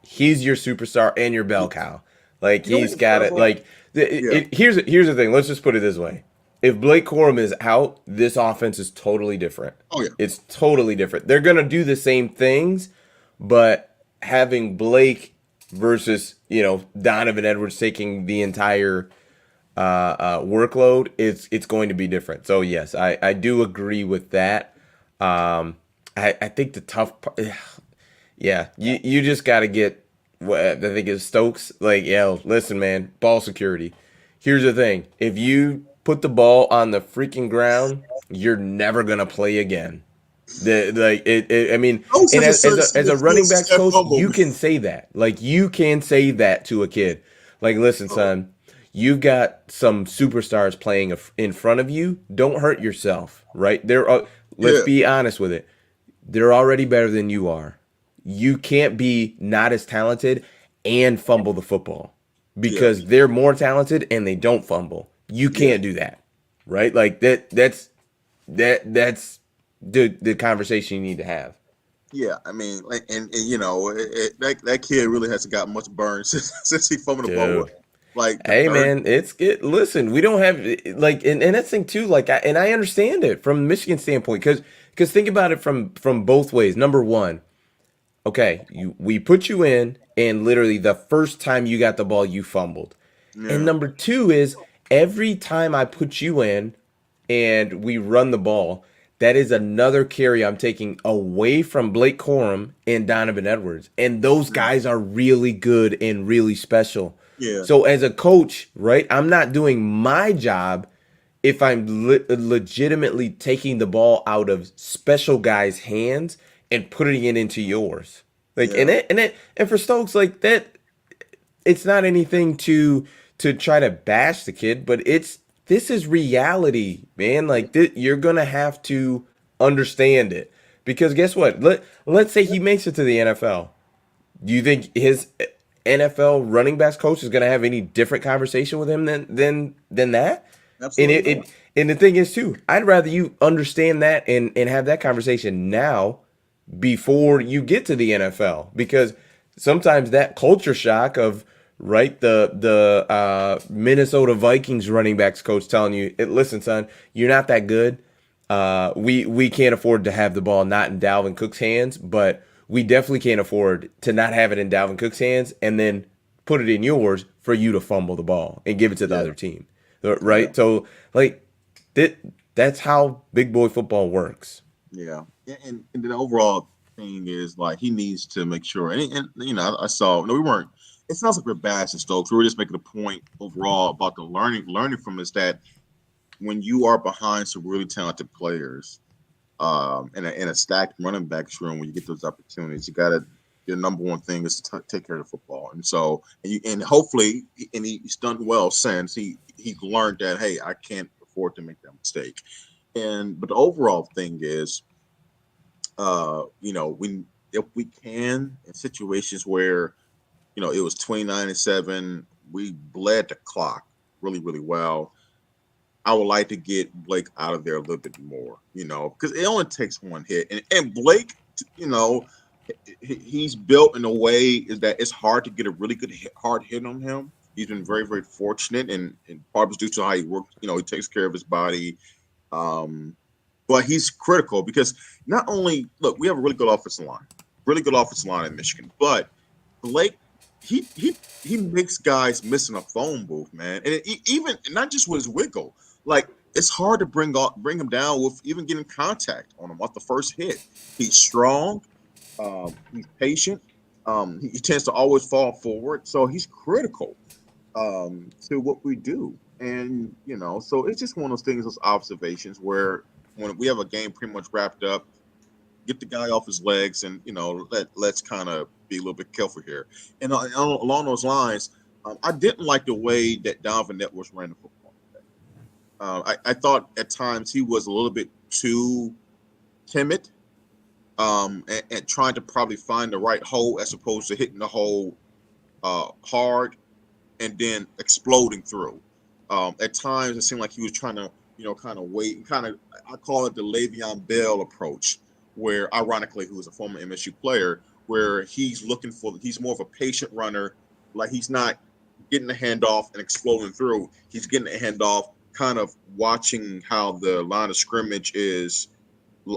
he's your superstar and your bell cow. Like you know he's what's got it. incredible? Like Yeah. Here's the thing. Let's just put it this way: if Blake Corum is out, this offense is totally different. Oh yeah. It's totally different. They're gonna do the same things, but having Blake versus Donovan Edwards taking the entire workload, it's going to be different. So yes, I do agree with that. I think the tough part, yeah, you just got to get what I think is Stokes. Like, yo, listen, man, ball security. Here's the thing: if you put the ball on the freaking ground, you're never gonna play again. I mean, Stokes and has a as certain a running backs that coach, fumble. you can say that. Like, you can say that to a kid. Like, listen, Oh, son, you've got some superstars playing in front of you. Don't hurt yourself, right? Let's yeah. be honest with it. They're already better than you are. You can't be not as talented and fumble the football Yeah. because they're more talented and they don't fumble. You Yeah. can't do that, right? Like that's the conversation you need to have. Yeah, I mean, like, and that kid really hasn't got much burn since he fumbled the ball. Dude. Like the Hey third. man, listen, we don't have like and that's the thing too, like I understand it from Michigan standpoint because think about it from both ways. Number one, okay, we put you in and literally the first time you got the ball you fumbled. And Yeah. number two is every time I put you in and we run the ball, that is another carry I'm taking away from Blake Corum and Donovan Edwards. And those Yeah. guys are really good and really special. Yeah. So as a coach, right, I'm not doing my job if I'm legitimately taking the ball out of special guys' hands and putting it into yours. Like Yeah. and for Stokes, like that, it's not anything to try to bash the kid, but this is reality, man. Like you're gonna have to understand it because guess what? Let's say he makes it to the NFL. Do you think his NFL running backs coach is gonna have any different conversation with him than that? And Absolutely it not. and the thing is too, I'd rather you understand that and have that conversation now before you get to the NFL because sometimes that culture shock of right the Minnesota Vikings running backs coach telling you, listen, son, you're not that good. We can't afford to have the ball not in Dalvin Cook's hands, but we definitely can't afford to not have it in Dalvin Cook's hands and then put it in yours for you to fumble the ball and give it to the Yeah. other team, Yeah. right? So like that that's how big boy football works. Yeah. And the overall thing is like he needs to make sure. And I saw. No, we weren't. It's not like we're bashing Stokes. We were just making a point overall about the learning from this that when you are behind some really talented players, in a stacked running backs room, when you get those opportunities, you got to. Your number one thing is to take care of the football, and so and hopefully, and he's done well since he's learned that hey, I can't afford to make that mistake. But the overall thing is, we if we can in situations where it was 29-7, we bled the clock really really well. I would like to get Blake out of there a little bit more, because it only takes one hit. And Blake, you know, he's built in a way is that it's hard to get a really good hard hit on him. He's been very, very fortunate, and part of it's due to how he works. He takes care of his body. Um, but he's critical because not only look, we have a really good offensive line in Michigan, but Blake, he makes guys missing a phone booth, man, and even not just with his wiggle, like it's hard to bring him down with even getting contact on him off the first hit. He's strong, he's patient, he tends to always fall forward, so he's critical to what we do. And so it's just one of those things, those observations where when we have a game pretty much wrapped up, get the guy off his legs, and let's kind of be a little bit careful here. And along those lines, I didn't like the way that Donovan Edwards ran the football. I thought at times he was a little bit too timid, and trying to probably find the right hole as opposed to hitting the hole hard and then exploding through. At times, it seemed like he was trying to, kind of wait and kind of, I call it the Le'Veon Bell approach, where ironically, who was a former MSU player, where he's more of a patient runner, like he's not getting the handoff and exploding through. He's getting the handoff, kind of watching how the line of scrimmage is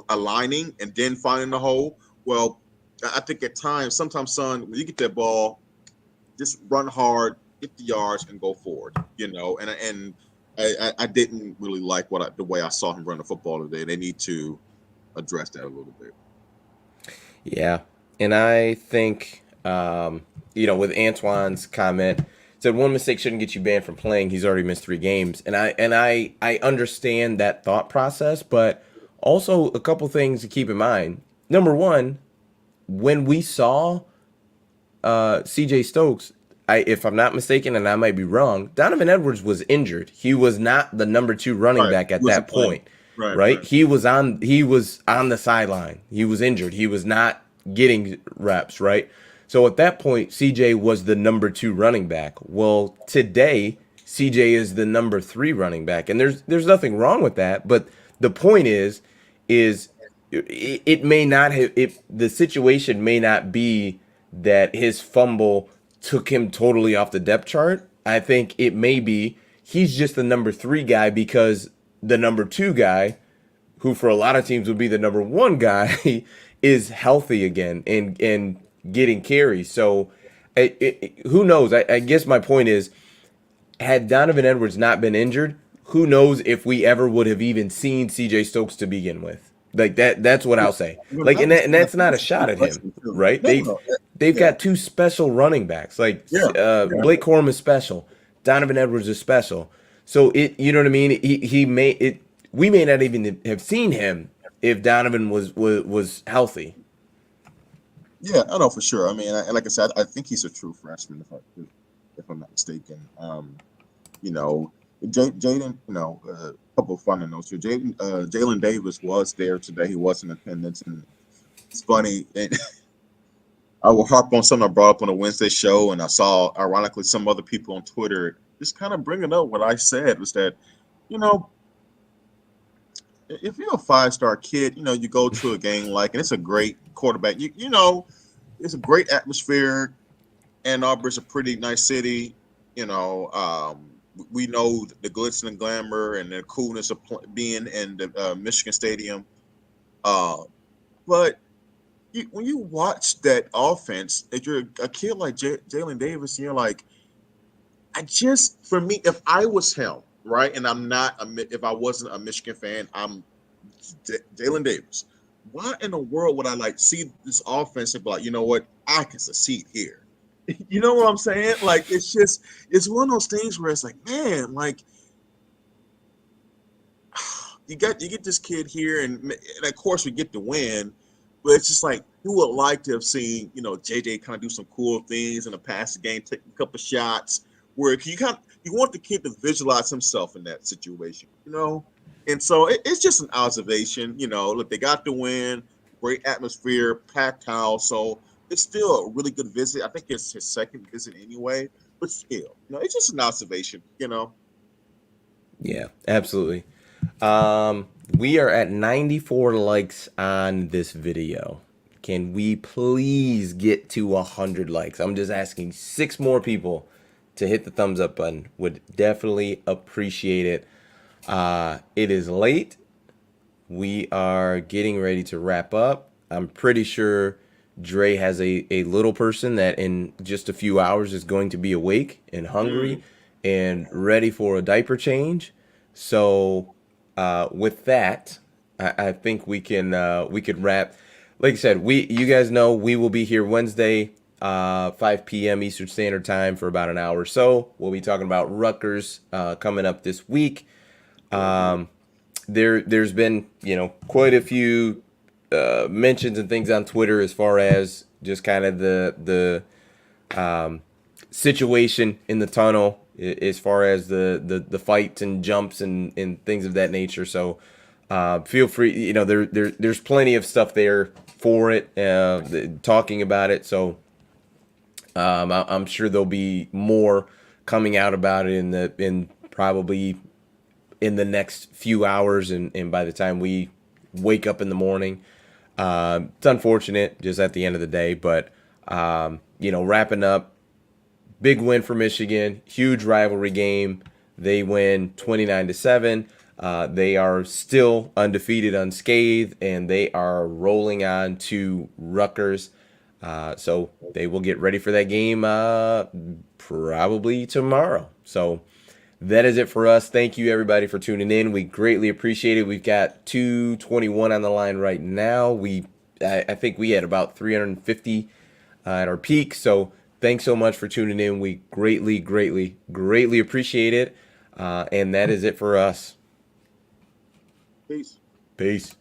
aligning and then finding the hole. Well, I think at times, sometimes, son, when you get that ball, just run hard, get the yards, and go forward. And I didn't really like the way I saw him run the football today. They need to address that a little bit. Yeah, and I think with Antoine's comment, said one mistake shouldn't get you banned from playing. He's already missed 3 games, and I understand that thought process, but also a couple things to keep in mind. Number one, when we saw C.J. Stokes, if I'm not mistaken, and I might be wrong, Donovan Edwards was injured. He was not the number 2 running back at that point. Right? He was on the sideline. He was injured. He was not getting reps, right? So at that point, CJ was the number 2 running back. Well, today, CJ is the number 3 running back. And there's nothing wrong with that, but the point is it may not have the situation may not be that his fumble took him totally off the depth chart. I think it may be he's just the number 3 guy because the number 2 guy, who for a lot of teams would be the number 1 guy, is healthy again and getting carries. So who knows? I guess my point is, had Donovan Edwards not been injured, who knows if we ever would have even seen CJ Stokes to begin with. Like that's what I'll say. Like, and that's not a shot at him, right? They've got 2 special running backs. Like Blake Corum is special, Donovan Edwards is special. So you know what I mean? We may not even have seen him if Donovan was healthy. Yeah, I know for sure. I mean, like I said, I think he's a true freshman, if I'm not mistaken. Jaden, a couple of fun notes here. Jalen Davis was there today. He was in attendance, and it's funny. And I will harp on something I brought up on a Wednesday show, and I saw, ironically, some other people on Twitter just kind of bringing up what I said was that, if you're a 5-star kid, you go to a game and it's a great quarterback. It's a great atmosphere. Ann Arbor's a pretty nice city. We know the glitz and glamour and the coolness of being in the Michigan Stadium. But when you watch that offense, if you're a kid like Jalen Davis, you're like, for me, if I was him, right, and if I wasn't a Michigan fan, I'm Jalen Davis. Why in the world would I see this offense and be like, you know what, I can succeed here? You know what I'm saying? It's one of those things where it's like, man, you get this kid here, and of course we get the win, but it's just like you would like to have seen, JJ kind of do some cool things in the passing game, take a couple shots, where you want the kid to visualize himself in that situation, And so it's just an observation, look, they got the win, great atmosphere, packed house, so it's still a really good visit. I think it's his second visit anyway, but still, it's just an observation, Yeah, absolutely. We are at 94 likes on this video. Can we please get to 100 likes? I'm just asking 6 more people to hit the thumbs up button. Would definitely appreciate it. It is late. We are getting ready to wrap up. I'm pretty sure Dre has a little person that in just a few hours is going to be awake and hungry and ready for a diaper change. So with that, I think we could wrap. Like I said, you guys know we will be here Wednesday, 5 p.m. Eastern Standard Time for about an hour or so. We'll be talking about Rutgers coming up this week. There's been quite a few mentions and things on Twitter as far as just kind of the situation in the tunnel as far as the fights and jumps and things of that nature. So feel free, there's plenty of stuff there for it, talking about it. So I'm sure there'll be more coming out about it in probably in the next few hours, and by the time we wake up in the morning. It's unfortunate just at the end of the day, but wrapping up, big win for Michigan. Huge rivalry game. They win 29-7. They are still undefeated, unscathed, and they are rolling on to Rutgers. So they will get ready for that game probably tomorrow. So that is it for us. Thank you, everybody, for tuning in. We greatly appreciate it. We've got 221 on the line right now. I think we had about 350 at our peak. So thanks so much for tuning in. We greatly, greatly, greatly appreciate it. And that is it for us. Peace. Peace.